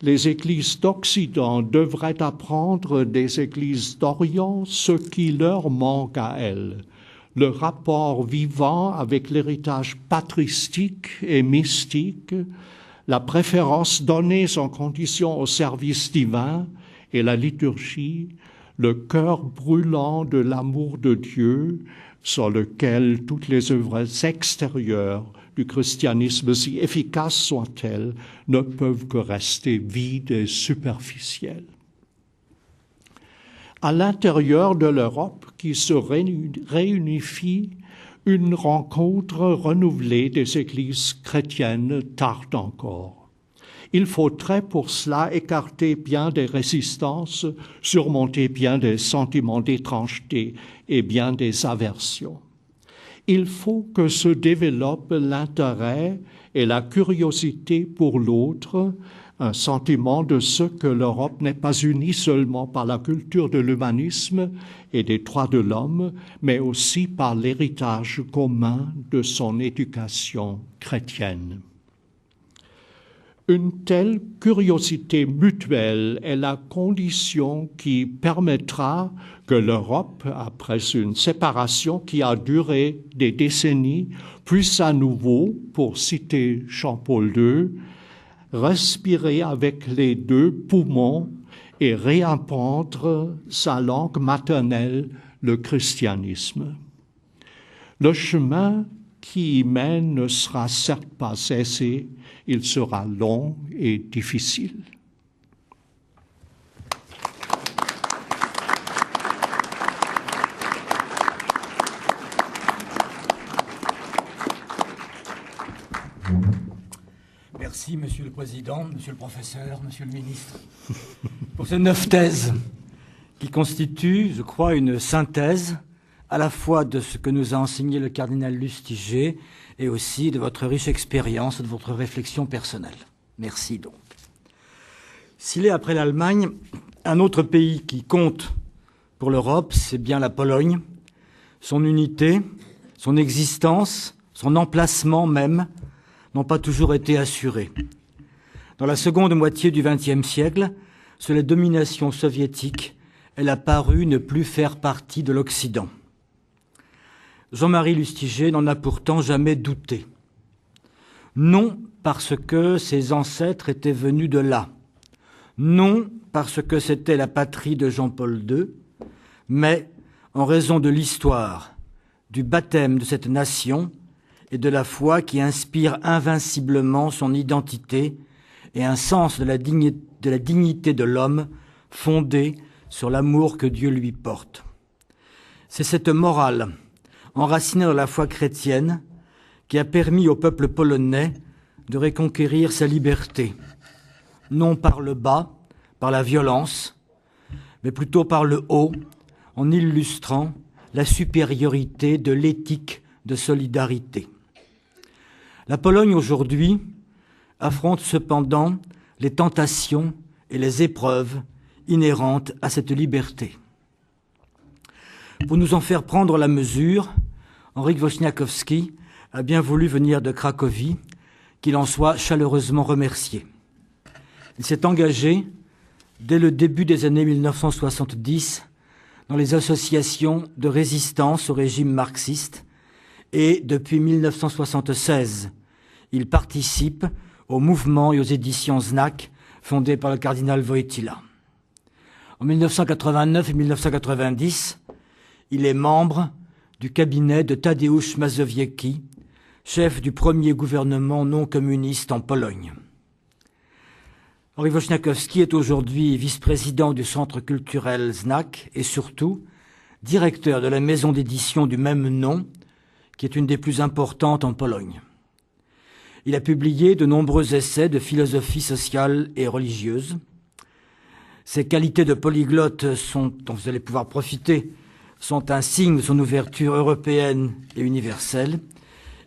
les églises d'Occident devraient apprendre des églises d'Orient ce qui leur manque à elles, le rapport vivant avec l'héritage patristique et mystique, la préférence donnée sans condition au service divin et la liturgie, le cœur brûlant de l'amour de Dieu, sur lequel toutes les œuvres extérieures du christianisme, si efficaces soient-elles, ne peuvent que rester vides et superficielles. À l'intérieur de l'Europe qui se réunifie, une rencontre renouvelée des églises chrétiennes tarde encore. Il faudrait pour cela écarter bien des résistances, surmonter bien des sentiments d'étrangeté et bien des aversions. Il faut que se développe l'intérêt et la curiosité pour l'autre, un sentiment de ce que l'Europe n'est pas unie seulement par la culture de l'humanisme et des droits de l'homme, mais aussi par l'héritage commun de son éducation chrétienne. Une telle curiosité mutuelle est la condition qui permettra que l'Europe, après une séparation qui a duré des décennies, puisse à nouveau, pour citer Jean-Paul II, respirer avec les deux poumons et réapprendre sa langue maternelle, le christianisme. Le chemin qui y mène ne sera certes pas aisé, il sera long et difficile. Merci, Monsieur le Président, Monsieur le Professeur, Monsieur le Ministre, pour ces 9 thèses qui constituent, je crois, une synthèse à la fois de ce que nous a enseigné le cardinal Lustiger et aussi de votre riche expérience et de votre réflexion personnelle. Merci donc. S'il est, après l'Allemagne, un autre pays qui compte pour l'Europe, c'est bien la Pologne. Son unité, son existence, son emplacement même n'ont pas toujours été assurés. Dans la seconde moitié du XXe siècle, sous la domination soviétique, elle a paru ne plus faire partie de l'Occident. Jean-Marie Lustiger n'en a pourtant jamais douté. Non parce que ses ancêtres étaient venus de là, non parce que c'était la patrie de Jean-Paul II, mais en raison de l'histoire, du baptême de cette nation et de la foi qui inspire invinciblement son identité et un sens de la dignité de l'homme fondé sur l'amour que Dieu lui porte. C'est cette morale, enracinée dans la foi chrétienne, qui a permis au peuple polonais de reconquérir sa liberté, non par le bas, par la violence, mais plutôt par le haut, en illustrant la supériorité de l'éthique de solidarité. La Pologne aujourd'hui affronte cependant les tentations et les épreuves inhérentes à cette liberté. Pour nous en faire prendre la mesure, Henryk Wojciechowski a bien voulu venir de Cracovie, qu'il en soit chaleureusement remercié. Il s'est engagé, dès le début des années 1970, dans les associations de résistance au régime marxiste et, depuis 1976, il participe au mouvement et aux éditions Znak fondées par le cardinal Wojtyła. En 1989 et 1990, il est membre du cabinet de Tadeusz Mazowiecki, chef du premier gouvernement non communiste en Pologne. Henryk Wojciechowski est aujourd'hui vice-président du centre culturel Znak et surtout directeur de la maison d'édition du même nom, qui est une des plus importantes en Pologne. Il a publié de nombreux essais de philosophie sociale et religieuse. Ses qualités de polyglotte dont vous allez pouvoir profiter sont un signe de son ouverture européenne et universelle.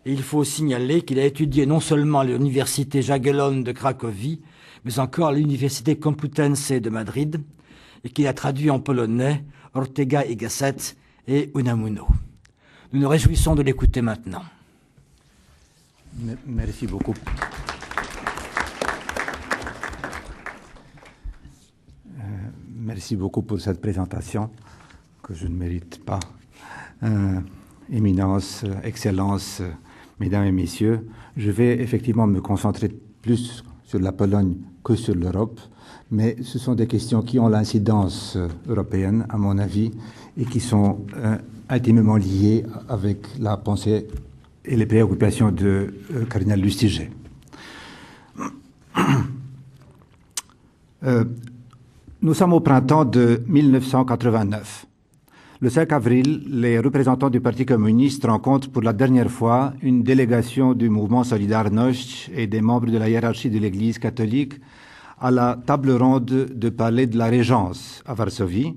Et il faut signaler qu'il a étudié non seulement à l'université Jagellon de Cracovie, mais encore à l'université Complutense de Madrid, et qu'il a traduit en polonais Ortega y Gasset et Unamuno. Nous nous réjouissons de l'écouter maintenant. Merci beaucoup. Merci beaucoup pour cette présentation que je ne mérite pas. Éminence, Excellence, Mesdames et Messieurs, je vais effectivement me concentrer plus sur la Pologne que sur l'Europe, mais ce sont des questions qui ont l'incidence européenne, à mon avis, et qui sont intimement liées avec la pensée et les préoccupations de cardinal Lustiger. Nous sommes au printemps de 1989. Le 5 avril, les représentants du Parti communiste rencontrent pour la dernière fois une délégation du mouvement Solidarność et des membres de la hiérarchie de l'Église catholique à la table ronde de Palais de la Régence à Varsovie,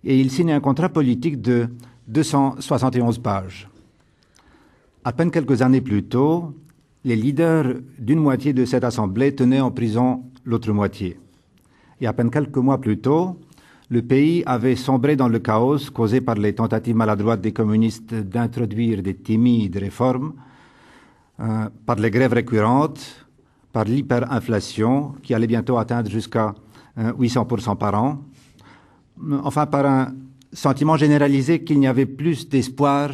et ils signent un contrat politique de 271 pages. À peine quelques années plus tôt, les leaders d'une moitié de cette assemblée tenaient en prison l'autre moitié. Et à peine quelques mois plus tôt, le pays avait sombré dans le chaos causé par les tentatives maladroites des communistes d'introduire des timides réformes, par les grèves récurrentes, par l'hyperinflation qui allait bientôt atteindre jusqu'à 800% par an, enfin par un sentiment généralisé qu'il n'y avait plus d'espoir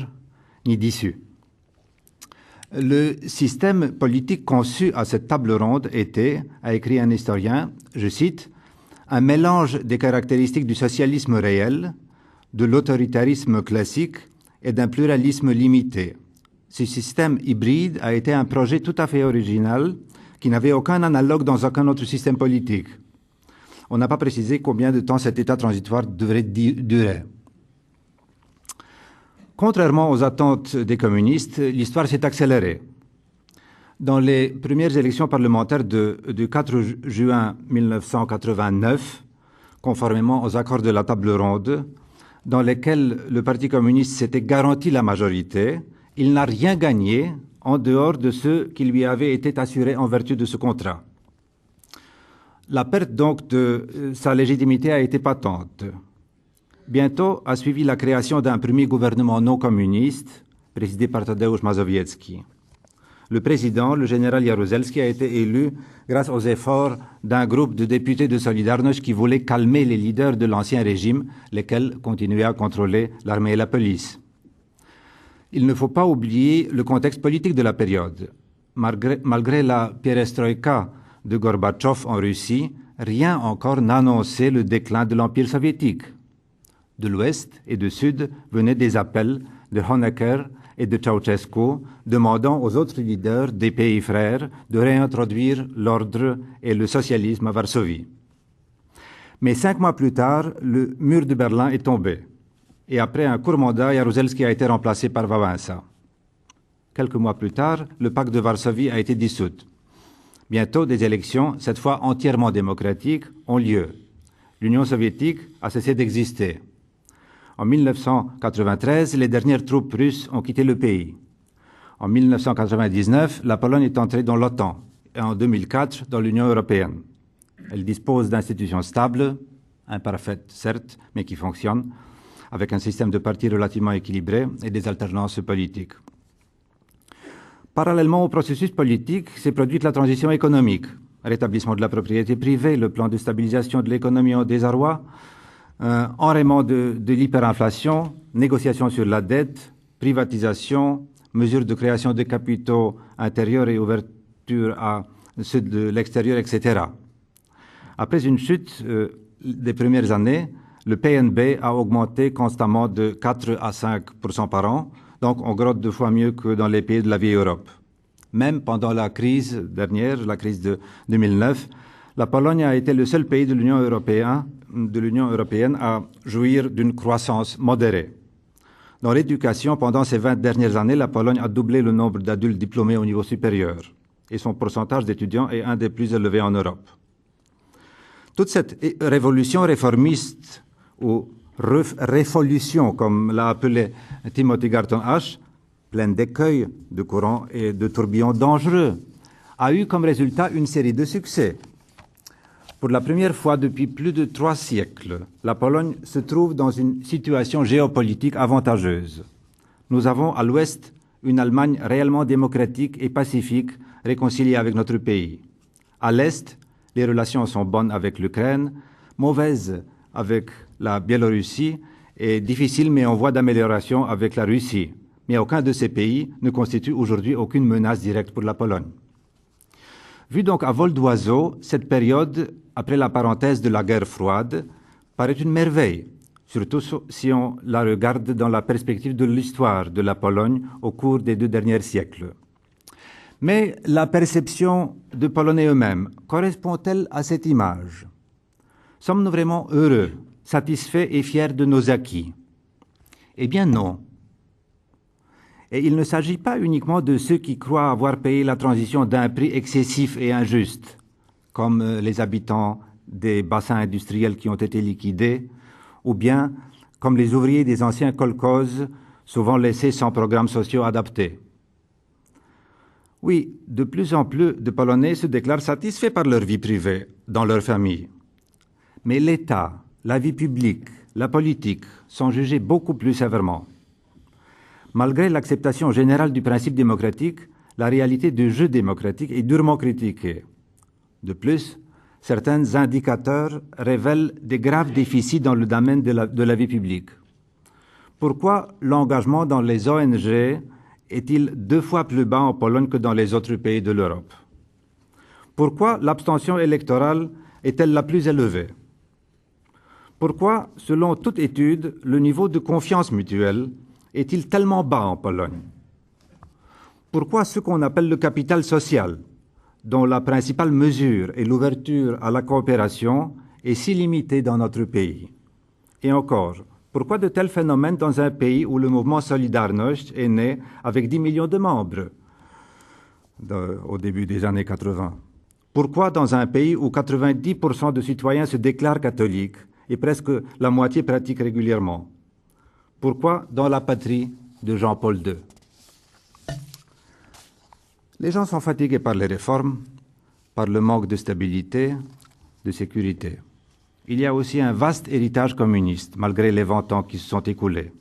ni d'issue. Le système politique conçu à cette table ronde était, a écrit un historien, je cite, un mélange des caractéristiques du socialisme réel, de l'autoritarisme classique et d'un pluralisme limité. Ce système hybride a été un projet tout à fait original qui n'avait aucun analogue dans aucun autre système politique. On n'a pas précisé combien de temps cet état transitoire devrait durer. Contrairement aux attentes des communistes, l'histoire s'est accélérée. Dans les premières élections parlementaires du 4 juin 1989, conformément aux accords de la table ronde, dans lesquels le Parti communiste s'était garanti la majorité, il n'a rien gagné en dehors de ce qui lui avait été assuré en vertu de ce contrat. La perte donc de sa légitimité a été patente. Bientôt a suivi la création d'un premier gouvernement non communiste, présidé par Tadeusz Mazowiecki. Le président, le général Jaruzelski, a été élu grâce aux efforts d'un groupe de députés de Solidarność qui voulaient calmer les leaders de l'ancien régime, lesquels continuaient à contrôler l'armée et la police. Il ne faut pas oublier le contexte politique de la période. Malgré la perestroïka de Gorbatchev en Russie, rien encore n'annonçait le déclin de l'Empire soviétique. De l'Ouest et du Sud venaient des appels de Honecker et de Ceausescu demandant aux autres leaders des pays frères de réintroduire l'ordre et le socialisme à Varsovie. Mais 5 mois plus tard, le mur de Berlin est tombé. Et après un court mandat, Jaruzelski a été remplacé par Wałęsa. Quelques mois plus tard, le pacte de Varsovie a été dissous. Bientôt, des élections, cette fois entièrement démocratiques, ont lieu. L'Union soviétique a cessé d'exister. En 1993, les dernières troupes russes ont quitté le pays. En 1999, la Pologne est entrée dans l'OTAN et en 2004 dans l'Union européenne. Elle dispose d'institutions stables, imparfaites certes, mais qui fonctionnent, avec un système de partis relativement équilibré et des alternances politiques. Parallèlement au processus politique, s'est produite la transition économique, rétablissement de la propriété privée, le plan de stabilisation de l'économie au désarroi, enrayement de l'hyperinflation, négociations sur la dette, privatisation, mesures de création de capitaux intérieurs et ouverture à ceux de l'extérieur, etc. Après une chute des premières années, le PNB a augmenté constamment de 4 à 5% par an, donc on grotte 2 fois mieux que dans les pays de la vieille Europe. Même pendant la crise dernière, la crise de 2009, la Pologne a été le seul pays de l'Union européenne à jouir d'une croissance modérée. Dans l'éducation, pendant ces 20 dernières années, la Pologne a doublé le nombre d'adultes diplômés au niveau supérieur et son pourcentage d'étudiants est un des plus élevés en Europe. Toute cette révolution réformiste ou révolution, comme l'a appelé Timothy Garton Ash, pleine d'écueils, de courants et de tourbillons dangereux, a eu comme résultat une série de succès. Pour la première fois depuis plus de 3 siècles, la Pologne se trouve dans une situation géopolitique avantageuse. Nous avons à l'ouest une Allemagne réellement démocratique et pacifique, réconciliée avec notre pays. À l'est, les relations sont bonnes avec l'Ukraine, mauvaises avec la Biélorussie et difficiles mais en voie d'amélioration avec la Russie. Mais aucun de ces pays ne constitue aujourd'hui aucune menace directe pour la Pologne. Vu donc à vol d'oiseau, cette période, après la parenthèse de la guerre froide, paraît une merveille, surtout si on la regarde dans la perspective de l'histoire de la Pologne au cours des 2 derniers siècles. Mais la perception de Polonais eux-mêmes correspond-elle à cette image? Sommes-nous vraiment heureux, satisfaits et fiers de nos acquis? Eh bien non. Et il ne s'agit pas uniquement de ceux qui croient avoir payé la transition d'un prix excessif et injuste, comme les habitants des bassins industriels qui ont été liquidés, ou bien comme les ouvriers des anciens kolkhozes, souvent laissés sans programmes sociaux adaptés. Oui, de plus en plus de Polonais se déclarent satisfaits par leur vie privée, dans leur famille. Mais l'État, la vie publique, la politique sont jugés beaucoup plus sévèrement. Malgré l'acceptation générale du principe démocratique, la réalité du jeu démocratique est durement critiquée. De plus, certains indicateurs révèlent des graves déficits dans le domaine de la vie publique. Pourquoi l'engagement dans les ONG est-il 2 fois plus bas en Pologne que dans les autres pays de l'Europe? Pourquoi l'abstention électorale est-elle la plus élevée? Pourquoi, selon toute étude, le niveau de confiance mutuelle est-il tellement bas en Pologne? Pourquoi ce qu'on appelle le capital social, dont la principale mesure est l'ouverture à la coopération, est si limité dans notre pays? Et encore, pourquoi de tels phénomènes dans un pays où le mouvement Solidarność est né avec 10 millions de membres au début des années 80? Pourquoi dans un pays où 90% de citoyens se déclarent catholiques et presque la moitié pratiquent régulièrement? Pourquoi dans la patrie de Jean-Paul II? Les gens sont fatigués par les réformes, par le manque de stabilité, de sécurité. Il y a aussi un vaste héritage communiste, malgré les 20 ans qui se sont écoulés.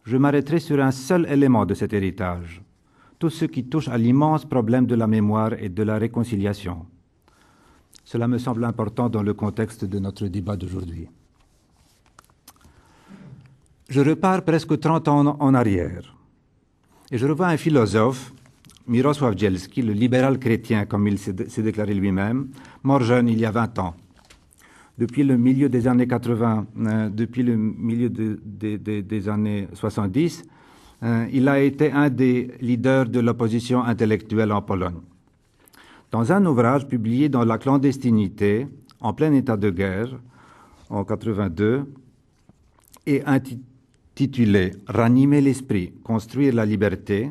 Je m'arrêterai sur un seul élément de cet héritage, tout ce qui touche à l'immense problème de la mémoire et de la réconciliation. Cela me semble important dans le contexte de notre débat d'aujourd'hui. Je repars presque 30 ans en arrière et je revois un philosophe, Mirosław Dzielski, le libéral chrétien comme il s'est déclaré lui-même, mort jeune il y a 20 ans. Depuis le milieu des années 80, depuis le milieu des années 70, il a été un des leaders de l'opposition intellectuelle en Pologne. Dans un ouvrage publié dans la clandestinité, en plein état de guerre, en 82, et intitulé « Ranimer l'esprit, construire la liberté »,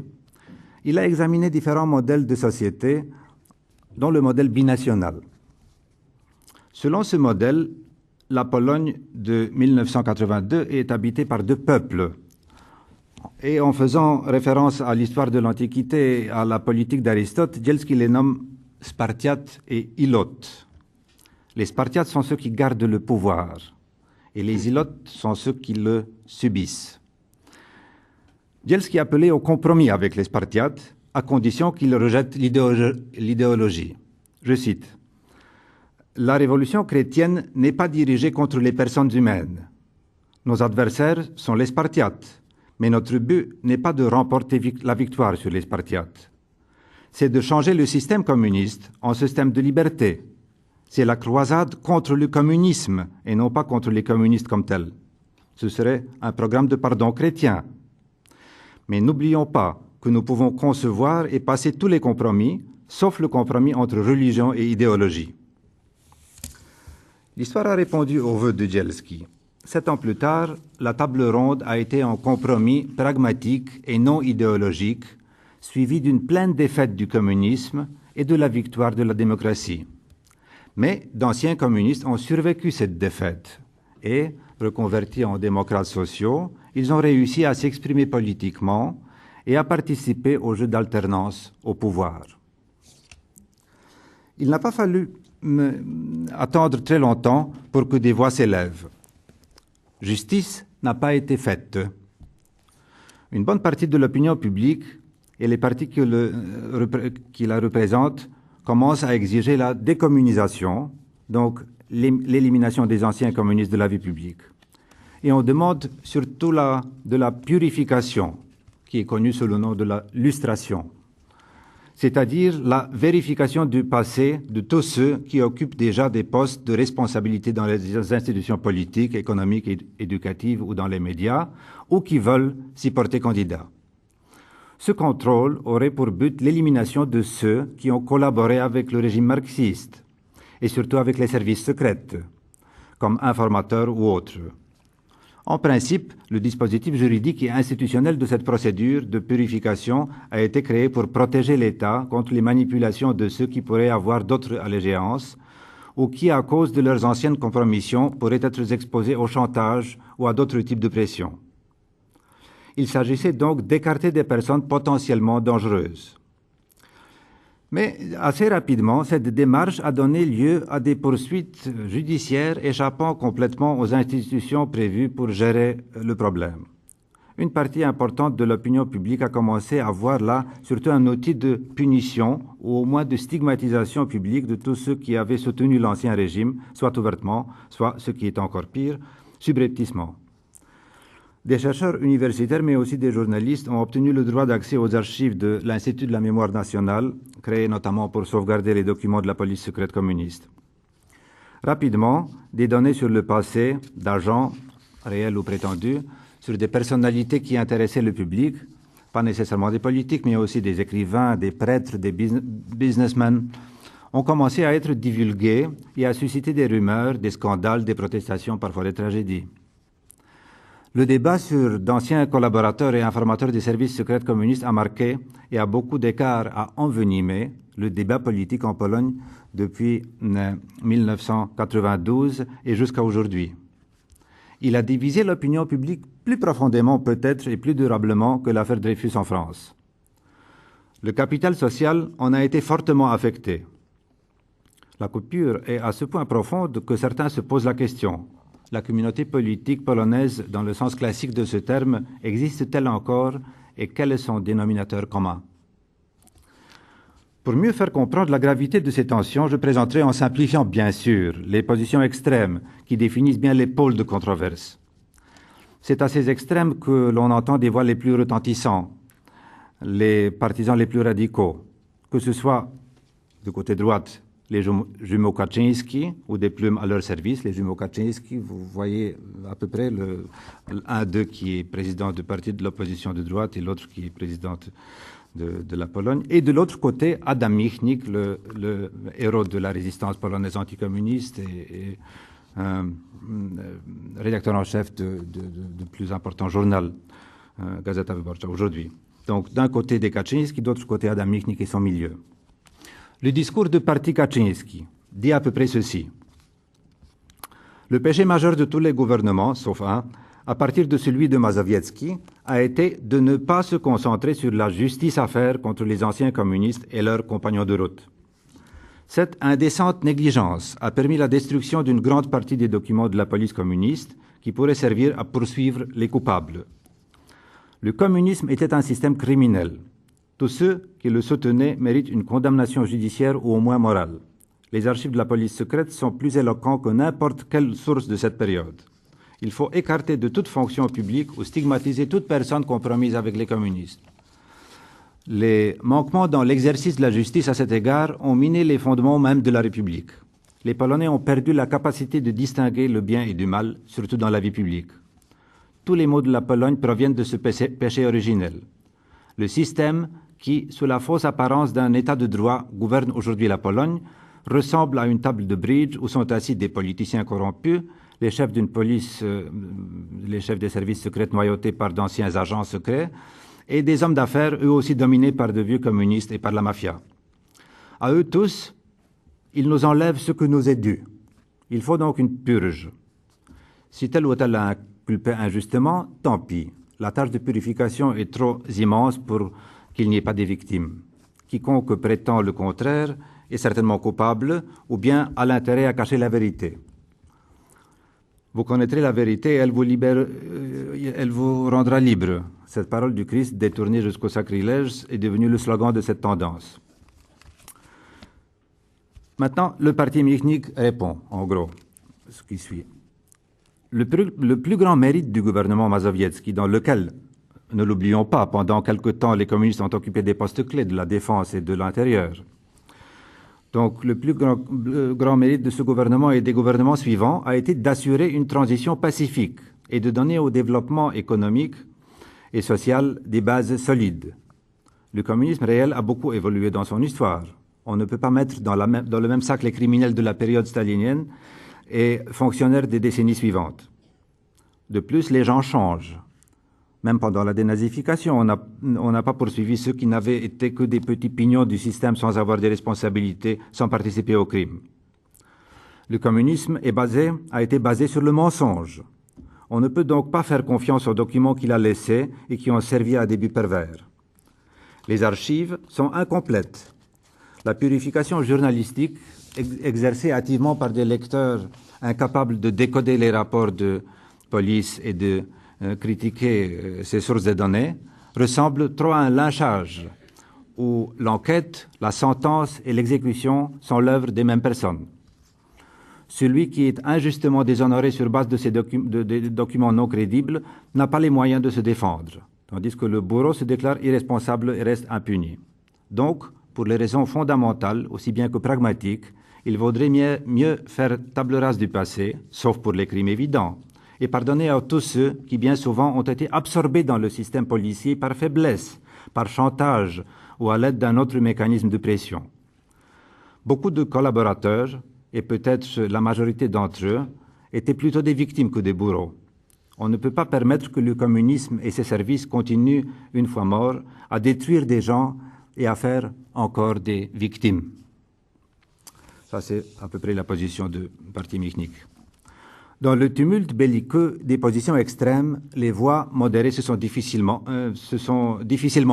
il a examiné différents modèles de société, dont le modèle binational. Selon ce modèle, la Pologne de 1982 est habitée par deux peuples. Et en faisant référence à l'histoire de l'Antiquité et à la politique d'Aristote, Bielski les nomme Spartiates et Ilotes. Les Spartiates sont ceux qui gardent le pouvoir et les Ilotes sont ceux qui le subissent. Bielski appelait au compromis avec les Spartiates à condition qu'ils rejettent l'idéologie. Je cite: « La révolution chrétienne n'est pas dirigée contre les personnes humaines. Nos adversaires sont les Spartiates, mais notre but n'est pas de remporter la victoire sur les Spartiates. C'est de changer le système communiste en système de liberté. C'est la croisade contre le communisme et non pas contre les communistes comme tels. Ce serait un programme de pardon chrétien. Mais n'oublions pas que nous pouvons concevoir et passer tous les compromis, sauf le compromis entre religion et idéologie. » L'histoire a répondu aux vœux de Bielski. 7 ans plus tard, la table ronde a été un compromis pragmatique et non idéologique, suivi d'une pleine défaite du communisme et de la victoire de la démocratie. Mais d'anciens communistes ont survécu cette défaite et, reconvertis en démocrates sociaux, ils ont réussi à s'exprimer politiquement et à participer au jeu d'alternance au pouvoir. Il n'a pas fallu attendre très longtemps pour que des voix s'élèvent. Justice n'a pas été faite. Une bonne partie de l'opinion publique et les partis qui la représentent commencent à exiger la décommunisation, donc l'élimination des anciens communistes de la vie publique. Et on demande surtout de la purification, qui est connue sous le nom de la lustration, c'est-à-dire la vérification du passé de tous ceux qui occupent déjà des postes de responsabilité dans les institutions politiques, économiques et éducatives ou dans les médias, ou qui veulent s'y porter candidat. Ce contrôle aurait pour but l'élimination de ceux qui ont collaboré avec le régime marxiste, et surtout avec les services secrets, comme informateurs ou autres. En principe, le dispositif juridique et institutionnel de cette procédure de purification a été créé pour protéger l'État contre les manipulations de ceux qui pourraient avoir d'autres allégeances ou qui, à cause de leurs anciennes compromissions, pourraient être exposés au chantage ou à d'autres types de pression. Il s'agissait donc d'écarter des personnes potentiellement dangereuses. Mais assez rapidement, cette démarche a donné lieu à des poursuites judiciaires échappant complètement aux institutions prévues pour gérer le problème. Une partie importante de l'opinion publique a commencé à voir là surtout un outil de punition ou au moins de stigmatisation publique de tous ceux qui avaient soutenu l'ancien régime, soit ouvertement, soit, ce qui est encore pire, subrepticement. Des chercheurs universitaires, mais aussi des journalistes, ont obtenu le droit d'accès aux archives de l'Institut de la mémoire nationale, créé notamment pour sauvegarder les documents de la police secrète communiste. Rapidement, des données sur le passé d'agents, réels ou prétendus, sur des personnalités qui intéressaient le public, pas nécessairement des politiques, mais aussi des écrivains, des prêtres, des businessmen, ont commencé à être divulguées et à susciter des rumeurs, des scandales, des protestations, parfois des tragédies. Le débat sur d'anciens collaborateurs et informateurs des services secrets communistes a marqué et à beaucoup d'écarts a envenimé le débat politique en Pologne depuis 1992 et jusqu'à aujourd'hui. Il a divisé l'opinion publique plus profondément peut-être et plus durablement que l'affaire Dreyfus en France. Le capital social en a été fortement affecté. La coupure est à ce point profonde que certains se posent la question: la communauté politique polonaise, dans le sens classique de ce terme, existe-t-elle encore et quel est son dénominateur commun? Pour mieux faire comprendre la gravité de ces tensions, je présenterai, en simplifiant bien sûr, les positions extrêmes qui définissent bien les pôles de controverse. C'est à ces extrêmes que l'on entend des voix les plus retentissants, les partisans les plus radicaux, que ce soit du côté droite, les jumeaux Kaczynski, ou des plumes à leur service, les jumeaux Kaczynski, vous voyez à peu près un d'eux qui est président du parti de l'opposition de droite et l'autre qui est président de la Pologne. Et de l'autre côté, Adam Michnik, le héros de la résistance polonaise anticommuniste et rédacteur en chef de plus important journal, Gazeta Wyborcza, aujourd'hui. Donc d'un côté des Kaczynski, d'autre côté Adam Michnik et son milieu. Le discours du parti Kaczynski dit à peu près ceci. Le péché majeur de tous les gouvernements, sauf un, à partir de celui de Mazowiecki, a été de ne pas se concentrer sur la justice à faire contre les anciens communistes et leurs compagnons de route. Cette indécente négligence a permis la destruction d'une grande partie des documents de la police communiste qui pourraient servir à poursuivre les coupables. Le communisme était un système criminel. Tous ceux qui le soutenaient méritent une condamnation judiciaire ou au moins morale. Les archives de la police secrète sont plus éloquents que n'importe quelle source de cette période. Il faut écarter de toute fonction publique ou stigmatiser toute personne compromise avec les communistes. Les manquements dans l'exercice de la justice à cet égard ont miné les fondements même de la République. Les Polonais ont perdu la capacité de distinguer le bien et du mal, surtout dans la vie publique. Tous les maux de la Pologne proviennent de ce péché originel. Le système qui, sous la fausse apparence d'un état de droit, gouverne aujourd'hui la Pologne, ressemble à une table de bridge où sont assis des politiciens corrompus, les chefs d'une police, les chefs des services secrets noyautés par d'anciens agents secrets, et des hommes d'affaires, eux aussi dominés par de vieux communistes et par la mafia. À eux tous, ils nous enlèvent ce que nous est dû. Il faut donc une purge. Si tel ou tel a inculpé injustement, tant pis. La tâche de purification est trop immense pour qu'il n'y ait pas de victimes. Quiconque prétend le contraire est certainement coupable ou bien a l'intérêt à cacher la vérité. Vous connaîtrez la vérité et elle vous rendra libre. Cette parole du Christ, détournée jusqu'au sacrilège, est devenue le slogan de cette tendance. Maintenant, le parti Michnik répond, en gros, ce qui suit. Le plus grand mérite du gouvernement Mazowiecki, dans lequel, ne l'oublions pas, pendant quelque temps, les communistes ont occupé des postes clés de la défense et de l'intérieur. Donc, le plus grand mérite de ce gouvernement et des gouvernements suivants a été d'assurer une transition pacifique et de donner au développement économique et social des bases solides. Le communisme réel a beaucoup évolué dans son histoire. On ne peut pas mettre dans le même sac les criminels de la période stalinienne et fonctionnaires des décennies suivantes. De plus, les gens changent. Même pendant la dénazification, on n'a pas poursuivi ceux qui n'avaient été que des petits pignons du système sans avoir des responsabilités, sans participer au crime. Le communisme a été basé sur le mensonge. On ne peut donc pas faire confiance aux documents qu'il a laissés et qui ont servi à des buts pervers. Les archives sont incomplètes. La purification journalistique, exercée hâtivement par des lecteurs incapables de décoder les rapports de police et de critiquer ces sources de données, ressemble trop à un lynchage où l'enquête, la sentence et l'exécution sont l'œuvre des mêmes personnes. Celui qui est injustement déshonoré sur base de ces documents non crédibles n'a pas les moyens de se défendre, tandis que le bourreau se déclare irresponsable et reste impuni. Donc, pour les raisons fondamentales, aussi bien que pragmatiques, il vaudrait mieux faire table rase du passé, sauf pour les crimes évidents, et pardonner à tous ceux qui, bien souvent, ont été absorbés dans le système policier par faiblesse, par chantage ou à l'aide d'un autre mécanisme de pression. Beaucoup de collaborateurs, et peut-être la majorité d'entre eux, étaient plutôt des victimes que des bourreaux. On ne peut pas permettre que le communisme et ses services continuent, une fois morts, à détruire des gens et à faire encore des victimes. Ça, c'est à peu près la position du parti Michnik. Dans le tumulte belliqueux des positions extrêmes, les voix modérées se sont difficilement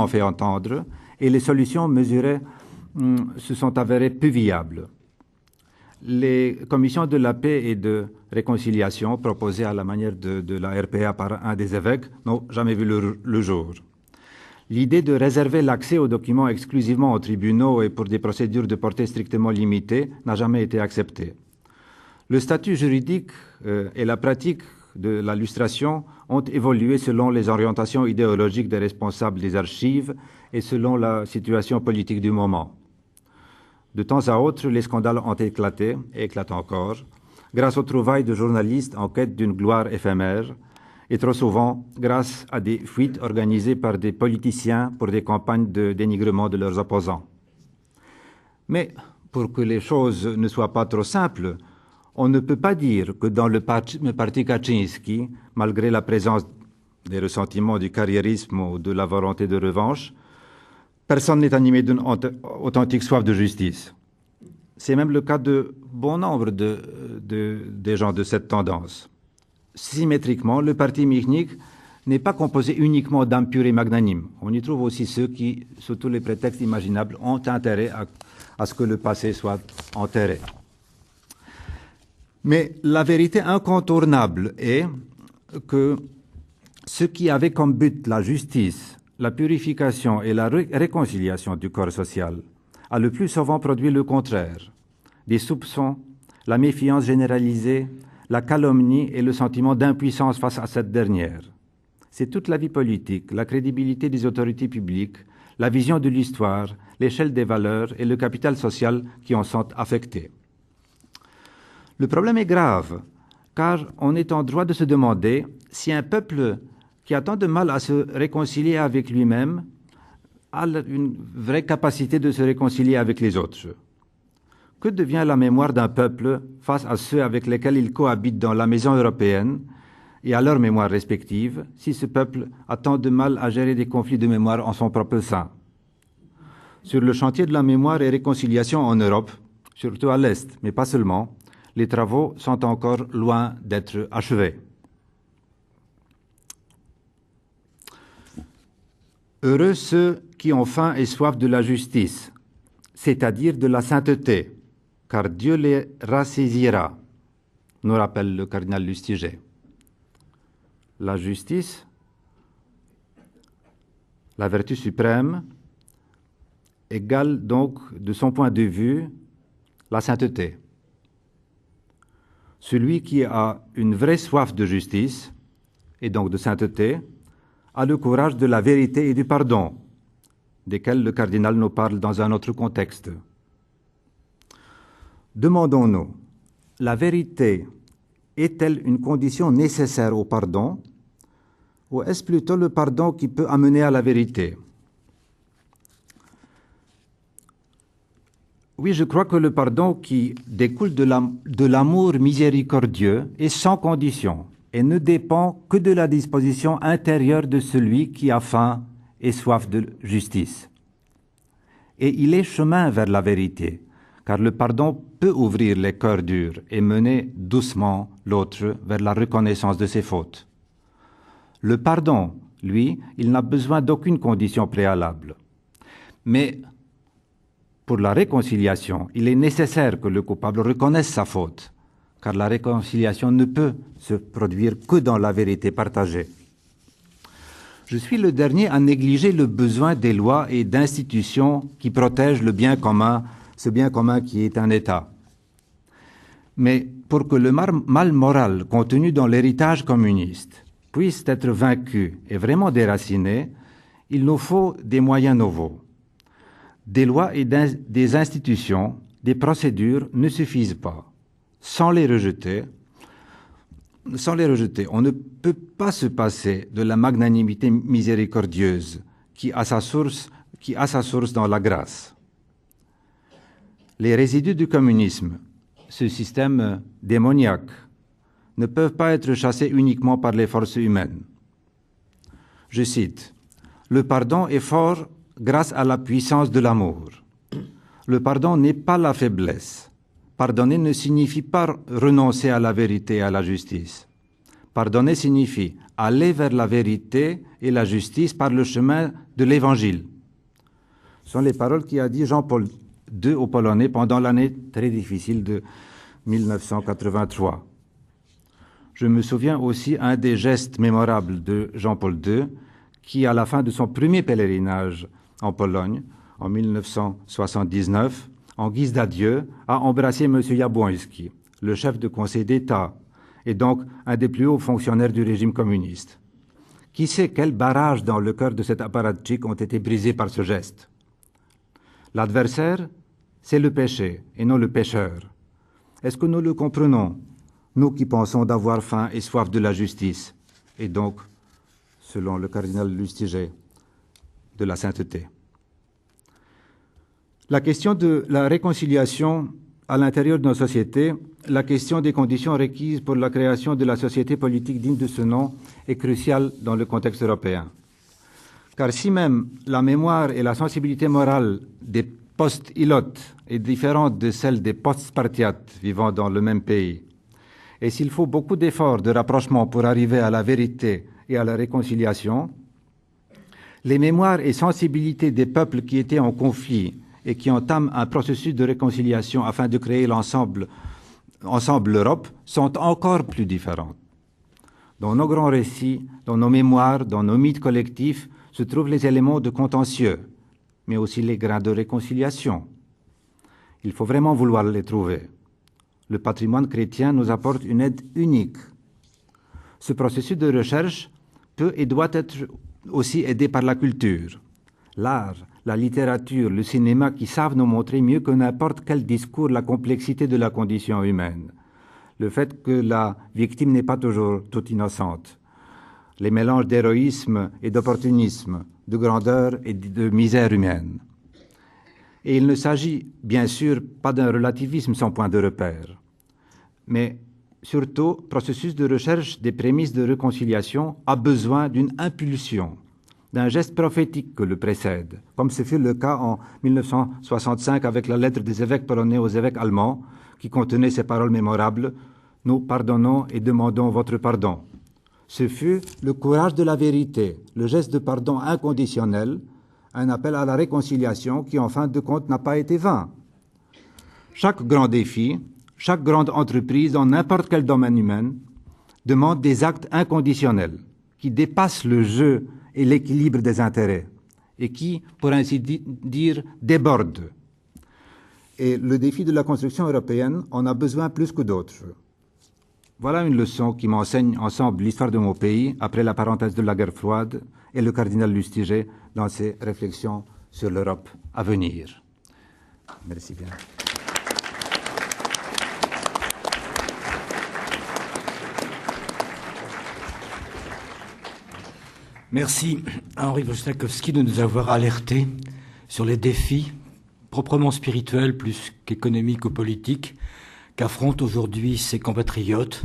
fait entendre et les solutions mesurées se sont avérées peu viables. Les commissions de la paix et de réconciliation proposées à la manière de la RPA par un des évêques n'ont jamais vu le jour. L'idée de réserver l'accès aux documents exclusivement aux tribunaux et pour des procédures de portée strictement limitée n'a jamais été acceptée. Le statut juridique et la pratique de la lustration ont évolué selon les orientations idéologiques des responsables des archives et selon la situation politique du moment. De temps à autre, les scandales ont éclaté, et éclatent encore, grâce aux trouvailles de journalistes en quête d'une gloire éphémère, et trop souvent grâce à des fuites organisées par des politiciens pour des campagnes de dénigrement de leurs opposants. Mais pour que les choses ne soient pas trop simples, on ne peut pas dire que dans le parti Kaczynski, malgré la présence des ressentiments, du carriérisme ou de la volonté de revanche, personne n'est animé d'une authentique soif de justice. C'est même le cas de bon nombre des gens de cette tendance. Symétriquement, le parti Michnik n'est pas composé uniquement d'âmes pures et magnanimes. On y trouve aussi ceux qui, sous tous les prétextes imaginables, ont intérêt à ce que le passé soit enterré. Mais la vérité incontournable est que ce qui avait comme but la justice, la purification et la réconciliation du corps social a le plus souvent produit le contraire. Des soupçons, la méfiance généralisée, la calomnie et le sentiment d'impuissance face à cette dernière. C'est toute la vie politique, la crédibilité des autorités publiques, la vision de l'histoire, l'échelle des valeurs et le capital social qui en sont affectés. Le problème est grave, car on est en droit de se demander si un peuple qui a tant de mal à se réconcilier avec lui-même a une vraie capacité de se réconcilier avec les autres. Que devient la mémoire d'un peuple face à ceux avec lesquels il cohabite dans la maison européenne et à leur mémoire respective, si ce peuple a tant de mal à gérer des conflits de mémoire en son propre sein? Sur le chantier de la mémoire et réconciliation en Europe, surtout à l'Est, mais pas seulement, les travaux sont encore loin d'être achevés. Heureux ceux qui ont faim et soif de la justice, c'est-à-dire de la sainteté, car Dieu les rassasiera, nous rappelle le cardinal Lustiger. La justice, la vertu suprême, égale donc, de son point de vue, la sainteté. Celui qui a une vraie soif de justice, et donc de sainteté, a le courage de la vérité et du pardon, desquels le cardinal nous parle dans un autre contexte. Demandons-nous, la vérité est-elle une condition nécessaire au pardon, ou est-ce plutôt le pardon qui peut amener à la vérité? Oui, je crois que le pardon qui découle de l'amour miséricordieux est sans condition et ne dépend que de la disposition intérieure de celui qui a faim et soif de justice. Et il est chemin vers la vérité, car le pardon peut ouvrir les cœurs durs et mener doucement l'autre vers la reconnaissance de ses fautes. Le pardon, lui, il n'a besoin d'aucune condition préalable. Mais pour la réconciliation, il est nécessaire que le coupable reconnaisse sa faute, car la réconciliation ne peut se produire que dans la vérité partagée. Je suis le dernier à négliger le besoin des lois et d'institutions qui protègent le bien commun, ce bien commun qui est un État. Mais pour que le mal moral contenu dans l'héritage communiste puisse être vaincu et vraiment déraciné, il nous faut des moyens nouveaux. Des lois et des institutions, des procédures ne suffisent pas. Sans les rejeter, on ne peut pas se passer de la magnanimité miséricordieuse qui a sa source dans la grâce. Les résidus du communisme, ce système démoniaque, ne peuvent pas être chassés uniquement par les forces humaines. Je cite, « Le pardon est fort grâce à la puissance de l'amour. Le pardon n'est pas la faiblesse. Pardonner ne signifie pas renoncer à la vérité et à la justice. Pardonner signifie aller vers la vérité et la justice par le chemin de l'Évangile. » Ce sont les paroles qu'a dit Jean-Paul II aux Polonais pendant l'année très difficile de 1983. Je me souviens aussi un des gestes mémorables de Jean-Paul II qui, à la fin de son premier pèlerinage en Pologne, en 1979, en guise d'adieu, a embrassé M. Jabłoński, le chef de conseil d'État, et donc un des plus hauts fonctionnaires du régime communiste. Qui sait quels barrages dans le cœur de cet apparatchik ont été brisés par ce geste? L'adversaire, c'est le péché et non le pécheur. Est-ce que nous le comprenons, nous qui pensons d'avoir faim et soif de la justice, et donc, selon le cardinal Lustiger, de la sainteté? La question de la réconciliation à l'intérieur de nos sociétés la question des conditions requises pour la création de la société politique digne de ce nom est cruciale dans le contexte européen. Car si même la mémoire et la sensibilité morale des post-ilotes est différente de celle des post-spartiates vivant dans le même pays, et s'il faut beaucoup d'efforts de rapprochement pour arriver à la vérité et à la réconciliation, les mémoires et sensibilités des peuples qui étaient en conflit et qui entament un processus de réconciliation afin de créer ensemble l'Europe sont encore plus différentes. Dans nos grands récits, dans nos mémoires, dans nos mythes collectifs, se trouvent les éléments de contentieux, mais aussi les grains de réconciliation. Il faut vraiment vouloir les trouver. Le patrimoine chrétien nous apporte une aide unique. Ce processus de recherche peut et doit être aussi aidé par la culture, l'art, la littérature, le cinéma qui savent nous montrer mieux que n'importe quel discours la complexité de la condition humaine, le fait que la victime n'est pas toujours toute innocente, les mélanges d'héroïsme et d'opportunisme, de grandeur et de misère humaine. Et il ne s'agit bien sûr pas d'un relativisme sans point de repère, mais surtout, processus de recherche des prémices de réconciliation a besoin d'une impulsion, d'un geste prophétique que le précède, comme ce fut le cas en 1965 avec la lettre des évêques polonais aux évêques allemands, qui contenait ces paroles mémorables « Nous pardonnons et demandons votre pardon ». Ce fut le courage de la vérité, le geste de pardon inconditionnel, un appel à la réconciliation qui, en fin de compte, n'a pas été vain. Chaque grand défi, chaque grande entreprise dans n'importe quel domaine humain demande des actes inconditionnels qui dépassent le jeu et l'équilibre des intérêts et qui, pour ainsi dire, débordent. Et le défi de la construction européenne en a besoin plus que d'autres. Voilà une leçon qui m'enseigne ensemble l'histoire de mon pays après la parenthèse de la guerre froide et le cardinal Lustiger dans ses réflexions sur l'Europe à venir. Merci bien. Merci à Henri Wojciechowski de nous avoir alertés sur les défis proprement spirituels plus qu'économiques ou politiques qu'affrontent aujourd'hui ses compatriotes,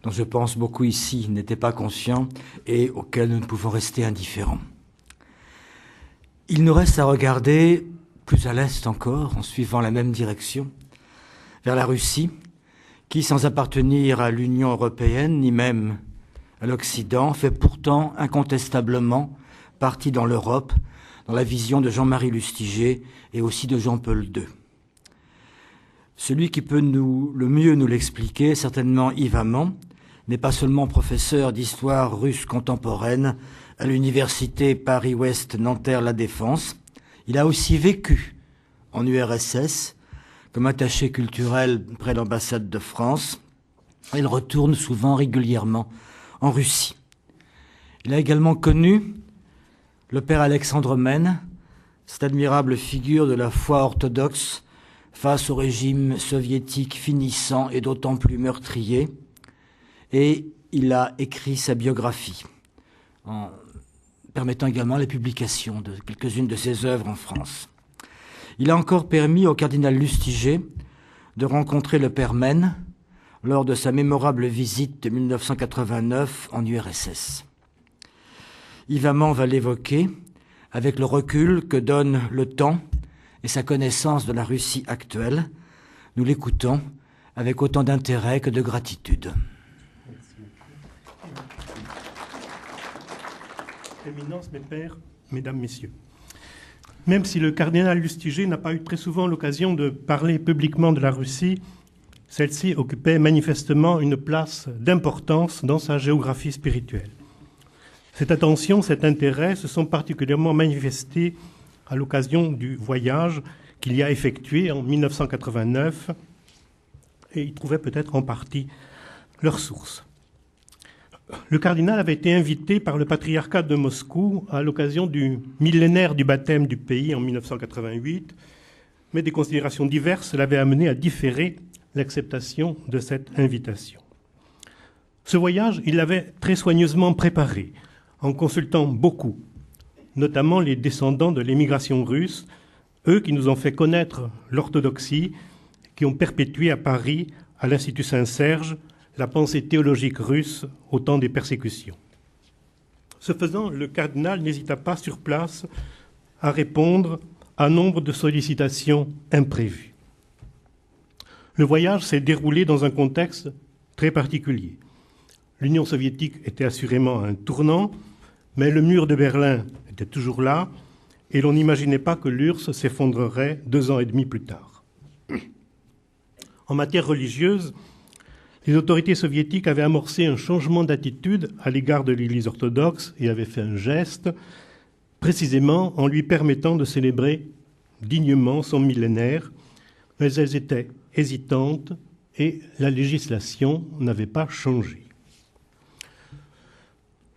dont je pense beaucoup ici n'étaient pas conscients et auxquels nous ne pouvons rester indifférents. Il nous reste à regarder plus à l'est encore, en suivant la même direction, vers la Russie, qui, sans appartenir à l'Union européenne, ni même à l'Occident, fait pourtant incontestablement partie dans l'Europe, dans la vision de Jean-Marie Lustiger et aussi de Jean-Paul II. Celui qui peut le mieux nous l'expliquer, certainement Yves Amand, n'est pas seulement professeur d'histoire russe contemporaine à l'université Paris-Ouest Nanterre-La Défense, il a aussi vécu en URSS comme attaché culturel près l'ambassade de France. Il retourne souvent régulièrement en Russie. Il a également connu le père Alexandre Mène, cette admirable figure de la foi orthodoxe face au régime soviétique finissant et d'autant plus meurtrier, et il a écrit sa biographie, en permettant également la publication de quelques-unes de ses œuvres en France. Il a encore permis au cardinal Lustiger de rencontrer le père Mène lors de sa mémorable visite de 1989 en URSS. Yves Amand va l'évoquer avec le recul que donne le temps et sa connaissance de la Russie actuelle. Nous l'écoutons avec autant d'intérêt que de gratitude. Éminence, mes pères, mesdames, messieurs. Même si le cardinal Lustiger n'a pas eu très souvent l'occasion de parler publiquement de la Russie, celle-ci occupait manifestement une place d'importance dans sa géographie spirituelle. Cette attention, cet intérêt se sont particulièrement manifestés à l'occasion du voyage qu'il y a effectué en 1989 et y trouvaient peut-être en partie leur source. Le cardinal avait été invité par le patriarcat de Moscou à l'occasion du millénaire du baptême du pays en 1988, mais des considérations diverses l'avaient amené à différer l'acceptation de cette invitation. Ce voyage, il l'avait très soigneusement préparé, en consultant beaucoup, notamment les descendants de l'émigration russe, eux qui nous ont fait connaître l'orthodoxie, qui ont perpétué à Paris à l'Institut Saint-Serge la pensée théologique russe au temps des persécutions. Ce faisant, le cardinal n'hésita pas sur place à répondre à nombre de sollicitations imprévues. Le voyage s'est déroulé dans un contexte très particulier. L'Union soviétique était assurément à un tournant, mais le mur de Berlin était toujours là, et l'on n'imaginait pas que l'URSS s'effondrerait 2 ans et demi plus tard. En matière religieuse, les autorités soviétiques avaient amorcé un changement d'attitude à l'égard de l'Église orthodoxe et avaient fait un geste, précisément en lui permettant de célébrer dignement son millénaire, mais elles étaient hésitantes et la législation n'avait pas changé.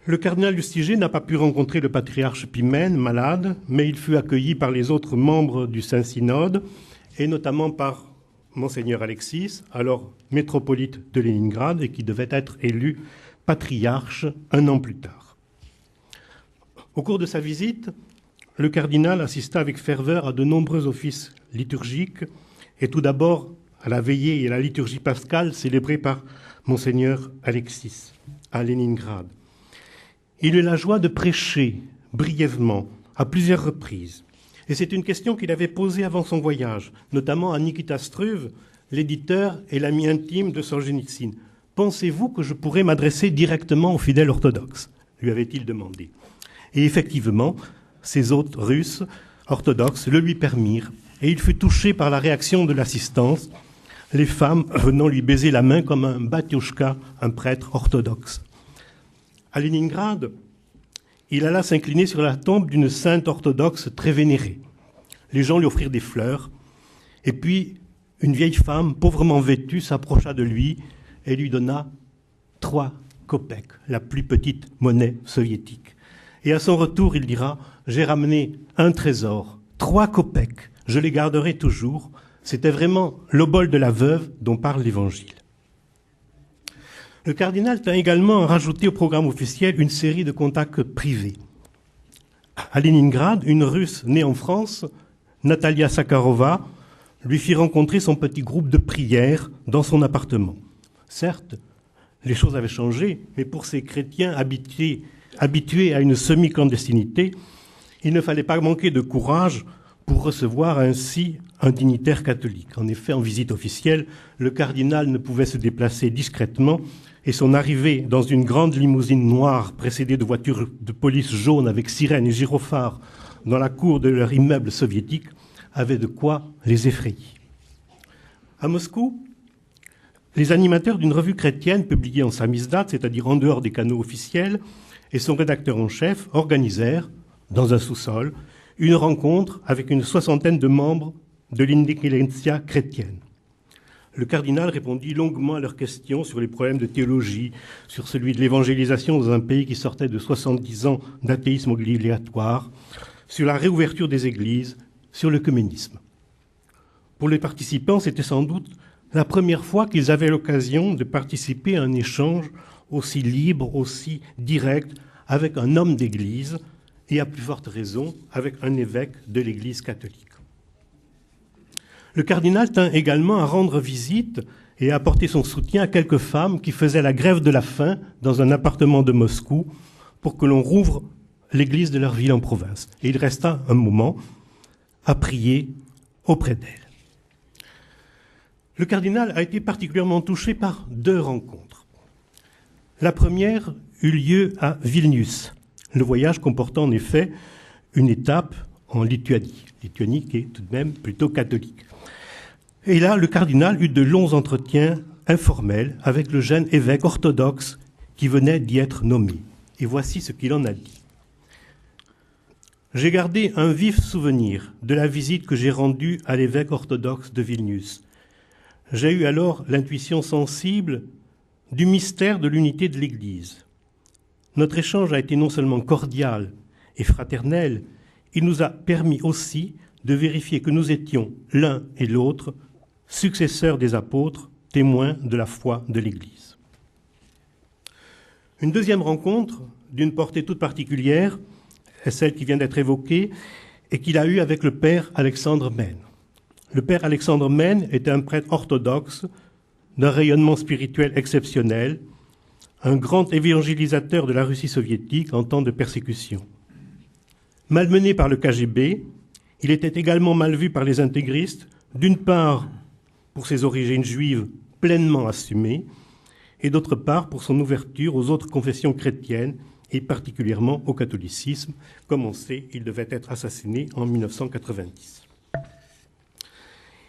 Le cardinal Lustiger n'a pas pu rencontrer le patriarche Pimène, malade, mais il fut accueilli par les autres membres du Saint-Synode, et notamment par Monseigneur Alexis, alors métropolite de Léningrad, et qui devait être élu patriarche 1 an plus tard. Au cours de sa visite, le cardinal assista avec ferveur à de nombreux offices liturgiques, et tout d'abord à la veillée et à la liturgie pascale célébrée par Monseigneur Alexis à Léningrad. Il eut la joie de prêcher brièvement à plusieurs reprises. Et c'est une question qu'il avait posée avant son voyage, notamment à Nikita Struve, l'éditeur et l'ami intime de Solzhenitsyn. « Pensez-vous que je pourrais m'adresser directement aux fidèles orthodoxes ?» lui avait-il demandé. Et effectivement, ces hôtes russes orthodoxes le lui permirent, et il fut touché par la réaction de l'assistance, les femmes venant lui baiser la main comme un batioshka, un prêtre orthodoxe. À Léningrad, il alla s'incliner sur la tombe d'une sainte orthodoxe très vénérée. Les gens lui offrirent des fleurs, et puis une vieille femme, pauvrement vêtue, s'approcha de lui et lui donna 3 kopecks, la plus petite monnaie soviétique. Et à son retour, il dira « J'ai ramené un trésor, 3 kopecks, je les garderai toujours. » C'était vraiment l'obole de la veuve dont parle l'Évangile. Le cardinal tint également à rajouter au programme officiel une série de contacts privés. À Léningrad, une Russe née en France, Natalia Sakharova, lui fit rencontrer son petit groupe de prière dans son appartement. Certes, les choses avaient changé, mais pour ces chrétiens habitués à une semi-clandestinité, il ne fallait pas manquer de courage pour recevoir ainsi un dignitaire catholique. En effet, en visite officielle, le cardinal ne pouvait se déplacer discrètement et son arrivée dans une grande limousine noire précédée de voitures de police jaunes avec sirènes et gyrophares dans la cour de leur immeuble soviétique avait de quoi les effrayer. À Moscou, les animateurs d'une revue chrétienne publiée en samizdat, c'est-à-dire en dehors des canaux officiels, et son rédacteur en chef organisèrent, dans un sous-sol, une rencontre avec une 60aine de membres de l'intelligentsia chrétienne. Le cardinal répondit longuement à leurs questions sur les problèmes de théologie, sur celui de l'évangélisation dans un pays qui sortait de 70 ans d'athéisme obligatoire, sur la réouverture des églises, sur l'œcuménisme. Pour les participants, c'était sans doute la première fois qu'ils avaient l'occasion de participer à un échange aussi libre, aussi direct, avec un homme d'Église, et à plus forte raison, avec un évêque de l'Église catholique. Le cardinal tint également à rendre visite et à apporter son soutien à quelques femmes qui faisaient la grève de la faim dans un appartement de Moscou pour que l'on rouvre l'église de leur ville en province. Et il resta un moment à prier auprès d'elles. Le cardinal a été particulièrement touché par 2 rencontres. La première eut lieu à Vilnius, le voyage comportant en effet une étape en Lituanie qui est tout de même plutôt catholique. Et là, le cardinal eut de longs entretiens informels avec le jeune évêque orthodoxe qui venait d'y être nommé. Et voici ce qu'il en a dit. « J'ai gardé un vif souvenir de la visite que j'ai rendue à l'évêque orthodoxe de Vilnius. J'ai eu alors l'intuition sensible du mystère de l'unité de l'Église. Notre échange a été non seulement cordial et fraternel, il nous a permis aussi de vérifier que nous étions l'un et l'autre successeurs des apôtres, témoins de la foi de l'Église. » Une deuxième rencontre, d'une portée toute particulière, est celle qui vient d'être évoquée et qu'il a eue avec le père Alexandre Mène. Le père Alexandre Mène était un prêtre orthodoxe d'un rayonnement spirituel exceptionnel, un grand évangélisateur de la Russie soviétique en temps de persécution. Malmené par le KGB, il était également mal vu par les intégristes, d'une part pour ses origines juives pleinement assumées, et d'autre part pour son ouverture aux autres confessions chrétiennes, et particulièrement au catholicisme. Comme on sait, il devait être assassiné en 1990.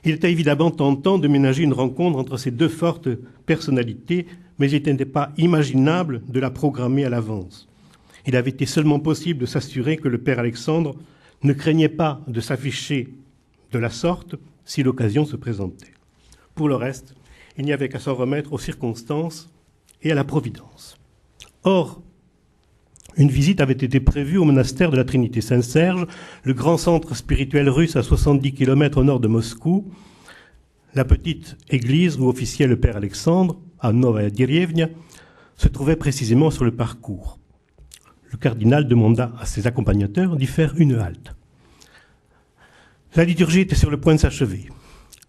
Il était évidemment tentant de ménager une rencontre entre ces deux fortes personnalités, mais il n'était pas imaginable de la programmer à l'avance. Il avait été seulement possible de s'assurer que le père Alexandre ne craignait pas de s'afficher de la sorte si l'occasion se présentait. Pour le reste, il n'y avait qu'à s'en remettre aux circonstances et à la providence. Or, une visite avait été prévue au monastère de la Trinité-Saint-Serge, le grand centre spirituel russe à 70 km au nord de Moscou, la petite église où officiait le père Alexandre, à Novaya Derievnia, se trouvait précisément sur le parcours. Le cardinal demanda à ses accompagnateurs d'y faire une halte. La liturgie était sur le point de s'achever.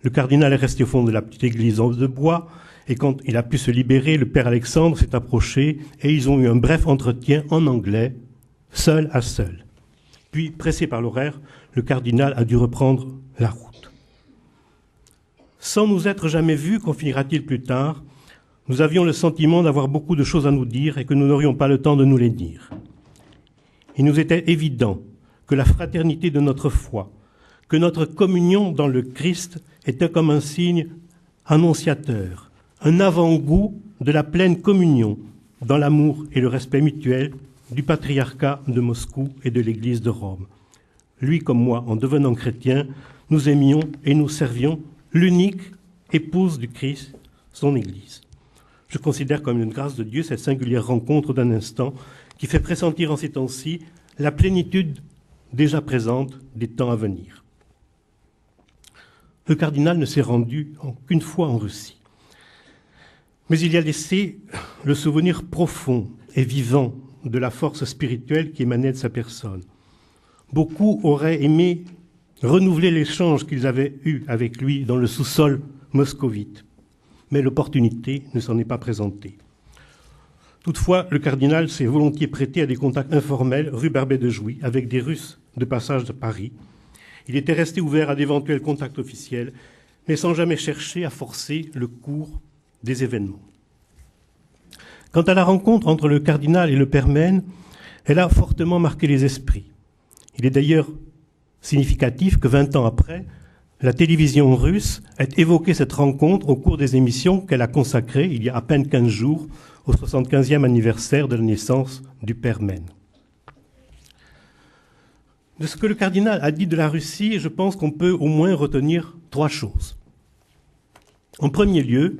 Le cardinal est resté au fond de la petite église de bois, et quand il a pu se libérer, le père Alexandre s'est approché et ils ont eu un bref entretien en anglais, seul à seul. Puis, pressé par l'horaire, le cardinal a dû reprendre la route. Sans nous être jamais vus, confinera-t-il plus tard, nous avions le sentiment d'avoir beaucoup de choses à nous dire et que nous n'aurions pas le temps de nous les dire. Il nous était évident que la fraternité de notre foi, que notre communion dans le Christ était comme un signe annonciateur, un avant-goût de la pleine communion dans l'amour et le respect mutuel du patriarcat de Moscou et de l'Église de Rome. Lui comme moi, en devenant chrétien, nous aimions et nous servions l'unique épouse du Christ, son Église. Je considère comme une grâce de Dieu cette singulière rencontre d'un instant qui fait pressentir en ces temps-ci la plénitude déjà présente des temps à venir. Le cardinal ne s'est rendu qu'une fois en Russie. Mais il y a laissé le souvenir profond et vivant de la force spirituelle qui émanait de sa personne. Beaucoup auraient aimé renouveler l'échange qu'ils avaient eu avec lui dans le sous-sol moscovite, mais l'opportunité ne s'en est pas présentée. Toutefois, le cardinal s'est volontiers prêté à des contacts informels rue Barbet de Jouy avec des Russes de passage de Paris. Il était resté ouvert à d'éventuels contacts officiels, mais sans jamais chercher à forcer le cours des événements. Quant à la rencontre entre le cardinal et le père Mène, elle a fortement marqué les esprits. Il est d'ailleurs significatif que 20 ans après, la télévision russe ait évoqué cette rencontre au cours des émissions qu'elle a consacrées, il y a à peine 15 jours, au 75e anniversaire de la naissance du père Mène. De ce que le cardinal a dit de la Russie, je pense qu'on peut au moins retenir 3 choses. En premier lieu,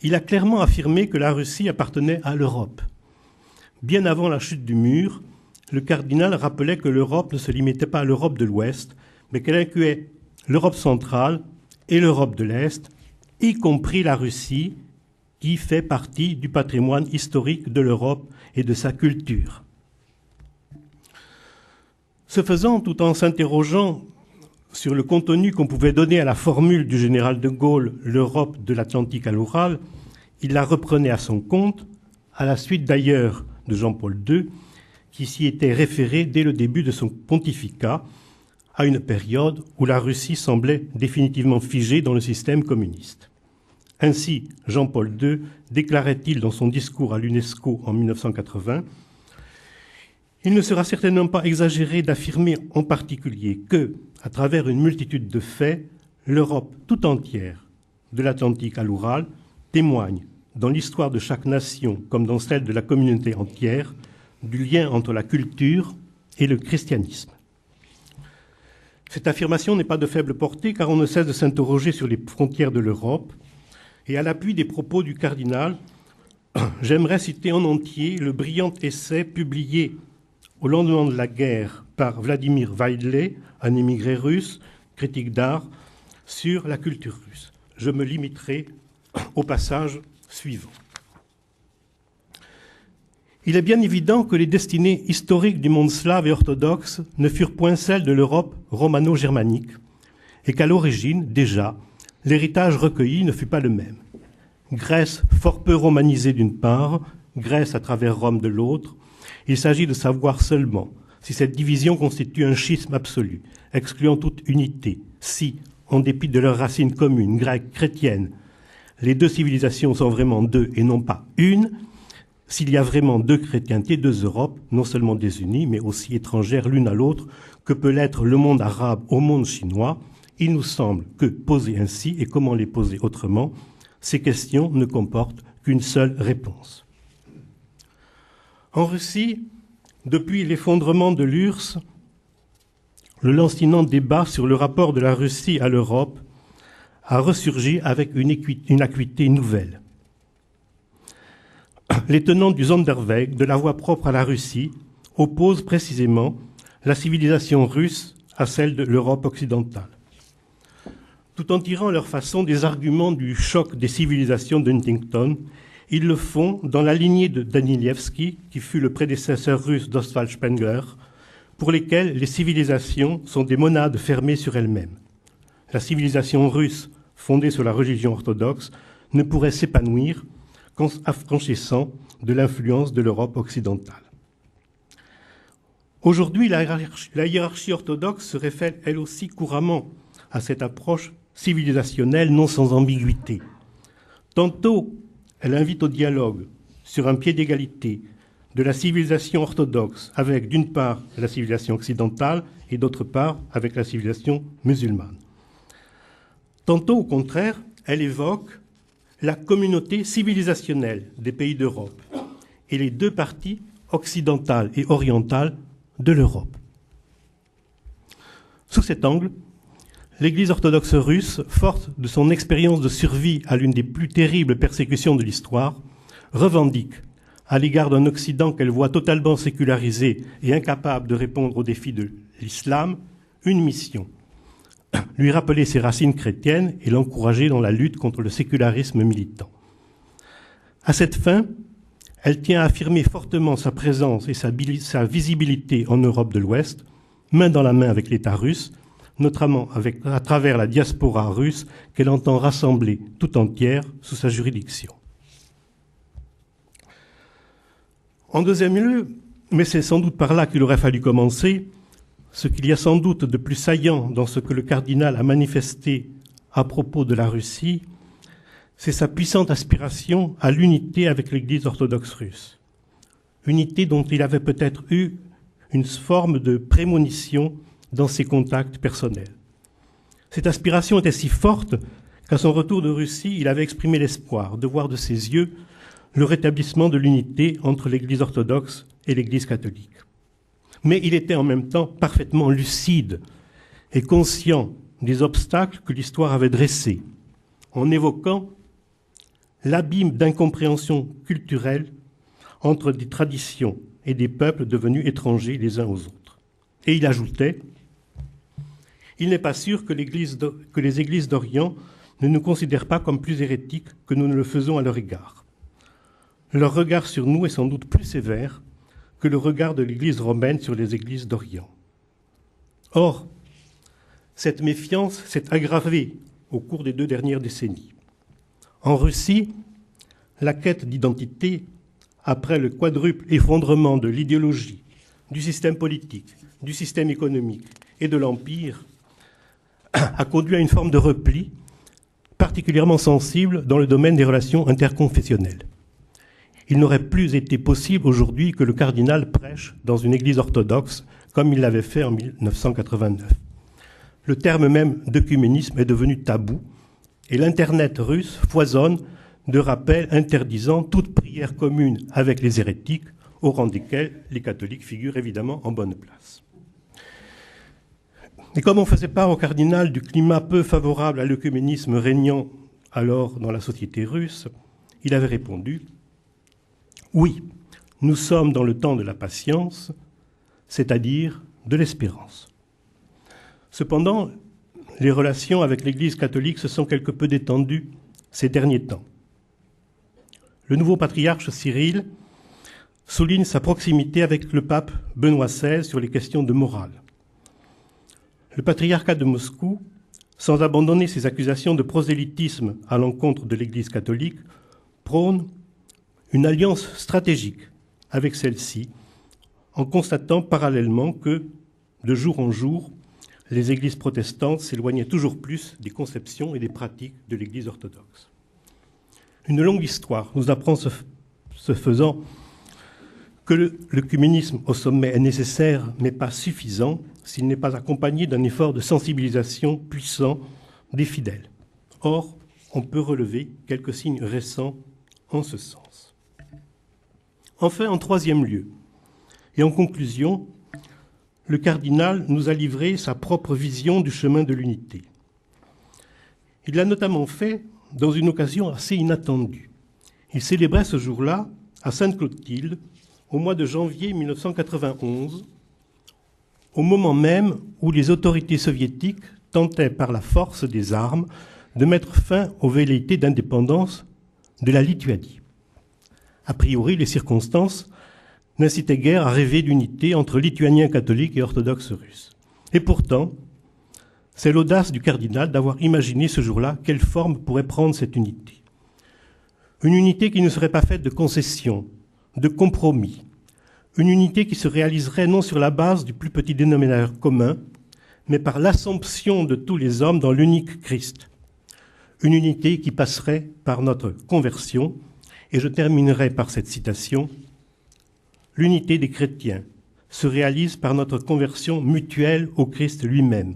il a clairement affirmé que la Russie appartenait à l'Europe. Bien avant la chute du mur, le cardinal rappelait que l'Europe ne se limitait pas à l'Europe de l'Ouest, mais qu'elle incluait l'Europe centrale et l'Europe de l'Est, y compris la Russie, qui fait partie du patrimoine historique de l'Europe et de sa culture. Ce faisant, tout en s'interrogeant sur le contenu qu'on pouvait donner à la formule du général de Gaulle « l'Europe de l'Atlantique à l'Oural », il la reprenait à son compte, à la suite d'ailleurs de Jean-Paul II, qui s'y était référé dès le début de son pontificat, à une période où la Russie semblait définitivement figée dans le système communiste. Ainsi, Jean-Paul II déclarait-il dans son discours à l'UNESCO en 1980 « Il ne sera certainement pas exagéré d'affirmer en particulier que, à travers une multitude de faits, l'Europe tout entière, de l'Atlantique à l'Oural, témoigne, dans l'histoire de chaque nation comme dans celle de la communauté entière, du lien entre la culture et le christianisme. » Cette affirmation n'est pas de faible portée car on ne cesse de s'interroger sur les frontières de l'Europe. Et à l'appui des propos du cardinal, j'aimerais citer en entier le brillant essai publié au lendemain de la guerre par Vladimir Vaidle, un émigré russe, critique d'art, sur la culture russe. Je me limiterai au passage suivant. Il est bien évident que les destinées historiques du monde slave et orthodoxe ne furent point celles de l'Europe romano-germanique et qu'à l'origine, déjà, l'héritage recueilli ne fut pas le même. Grèce fort peu romanisée d'une part, Grèce à travers Rome de l'autre. Il s'agit de savoir seulement si cette division constitue un schisme absolu, excluant toute unité, si, en dépit de leurs racines communes, grecques, chrétiennes, les deux civilisations sont vraiment deux et non pas une, s'il y a vraiment deux chrétientés, deux Europes, non seulement désunies, mais aussi étrangères l'une à l'autre, que peut l'être le monde arabe au monde chinois, il nous semble que, posées ainsi, et comment les poser autrement, ces questions ne comportent qu'une seule réponse. En Russie, depuis l'effondrement de l'URSS, le lancinant débat sur le rapport de la Russie à l'Europe a ressurgi avec une acuité nouvelle. Les tenants du Sonderweg, de la voie propre à la Russie, opposent précisément la civilisation russe à celle de l'Europe occidentale. Tout en tirant leur façon des arguments du choc des civilisations d'Huntington, ils le font dans la lignée de Danilevski, qui fut le prédécesseur russe d'Oswald Spengler, pour lesquels les civilisations sont des monades fermées sur elles-mêmes. La civilisation russe, fondée sur la religion orthodoxe, ne pourrait s'épanouir qu'en s'affranchissant de l'influence de l'Europe occidentale. Aujourd'hui, la hiérarchie orthodoxe se réfère elle aussi couramment à cette approche civilisationnelle non sans ambiguïté. Tantôt, elle invite au dialogue sur un pied d'égalité de la civilisation orthodoxe avec, d'une part, la civilisation occidentale et, d'autre part, avec la civilisation musulmane. Tantôt, au contraire, elle évoque la communauté civilisationnelle des pays d'Europe et les deux parties occidentales et orientales de l'Europe. Sous cet angle, l'Église orthodoxe russe, forte de son expérience de survie à l'une des plus terribles persécutions de l'histoire, revendique, à l'égard d'un Occident qu'elle voit totalement sécularisé et incapable de répondre aux défis de l'islam, une mission: lui rappeler ses racines chrétiennes et l'encourager dans la lutte contre le sécularisme militant. À cette fin, elle tient à affirmer fortement sa présence et sa visibilité en Europe de l'Ouest, main dans la main avec l'État russe, notamment à travers la diaspora russe qu'elle entend rassembler tout entière sous sa juridiction. En deuxième lieu, mais c'est sans doute par là qu'il aurait fallu commencer, ce qu'il y a sans doute de plus saillant dans ce que le cardinal a manifesté à propos de la Russie, c'est sa puissante aspiration à l'unité avec l'Église orthodoxe russe. Unité dont il avait peut-être eu une forme de prémonition dans ses contacts personnels. Cette aspiration était si forte qu'à son retour de Russie, il avait exprimé l'espoir de voir de ses yeux le rétablissement de l'unité entre l'Église orthodoxe et l'Église catholique. Mais il était en même temps parfaitement lucide et conscient des obstacles que l'histoire avait dressés, en évoquant l'abîme d'incompréhension culturelle entre des traditions et des peuples devenus étrangers les uns aux autres. Et il ajoutait: il n'est pas sûr que les églises d'Orient ne nous considèrent pas comme plus hérétiques que nous ne le faisons à leur égard. Leur regard sur nous est sans doute plus sévère que le regard de l'Église romaine sur les églises d'Orient. Or, cette méfiance s'est aggravée au cours des 2 dernières décennies. En Russie, la quête d'identité, après le quadruple effondrement de l'idéologie, du système politique, du système économique et de l'Empire, a conduit à une forme de repli particulièrement sensible dans le domaine des relations interconfessionnelles. Il n'aurait plus été possible aujourd'hui que le cardinal prêche dans une église orthodoxe comme il l'avait fait en 1989. Le terme même d'œcuménisme est devenu tabou et l'Internet russe foisonne de rappels interdisant toute prière commune avec les hérétiques, au rang desquels les catholiques figurent évidemment en bonne place. Et comme on faisait part au cardinal du climat peu favorable à l'œcuménisme régnant alors dans la société russe, il avait répondu: oui, nous sommes dans le temps de la patience, c'est-à-dire de l'espérance. Cependant, les relations avec l'Église catholique se sont quelque peu détendues ces derniers temps. Le nouveau patriarche Cyril souligne sa proximité avec le pape Benoît XVI sur les questions de morale. Le patriarcat de Moscou sans abandonner ses accusations de prosélytisme à l'encontre de l'Église catholique, prône une alliance stratégique avec celle-ci, en constatant parallèlement que, de jour en jour, les églises protestantes s'éloignaient toujours plus des conceptions et des pratiques de l'Église orthodoxe. Une longue histoire nous apprend ce faisant que l'œcuménisme au sommet est nécessaire mais pas suffisant s'il n'est pas accompagné d'un effort de sensibilisation puissant des fidèles. Or, on peut relever quelques signes récents en ce sens. Enfin, en troisième lieu, et en conclusion, le cardinal nous a livré sa propre vision du chemin de l'unité. Il l'a notamment fait dans une occasion assez inattendue. Il célébrait ce jour-là, à Sainte-Clotilde, au mois de janvier 1991, au moment même où les autorités soviétiques tentaient par la force des armes de mettre fin aux velléités d'indépendance de la Lituanie. A priori, les circonstances n'incitaient guère à rêver d'unité entre lituaniens catholiques et orthodoxes russes. Et pourtant, c'est l'audace du cardinal d'avoir imaginé ce jour-là quelle forme pourrait prendre cette unité. Une unité qui ne serait pas faite de concessions, de compromis. Une unité qui se réaliserait non sur la base du plus petit dénominateur commun, mais par l'assomption de tous les hommes dans l'unique Christ. Une unité qui passerait par notre conversion. Et je terminerai par cette citation. L'unité des chrétiens se réalise par notre conversion mutuelle au Christ lui-même.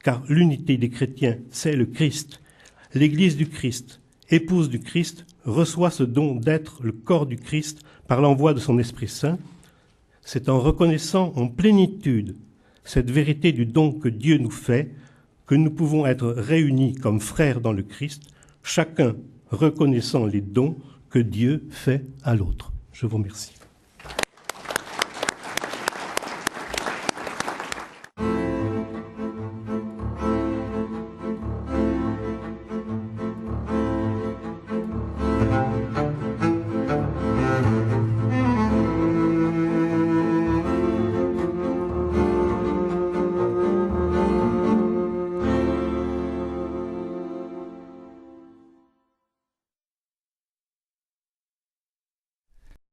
Car l'unité des chrétiens, c'est le Christ. L'Église du Christ, épouse du Christ, reçoit ce don d'être le corps du Christ par l'envoi de son Esprit Saint. C'est en reconnaissant en plénitude cette vérité du don que Dieu nous fait que nous pouvons être réunis comme frères dans le Christ, chacun reconnaissant les dons que Dieu fait à l'autre. Je vous remercie.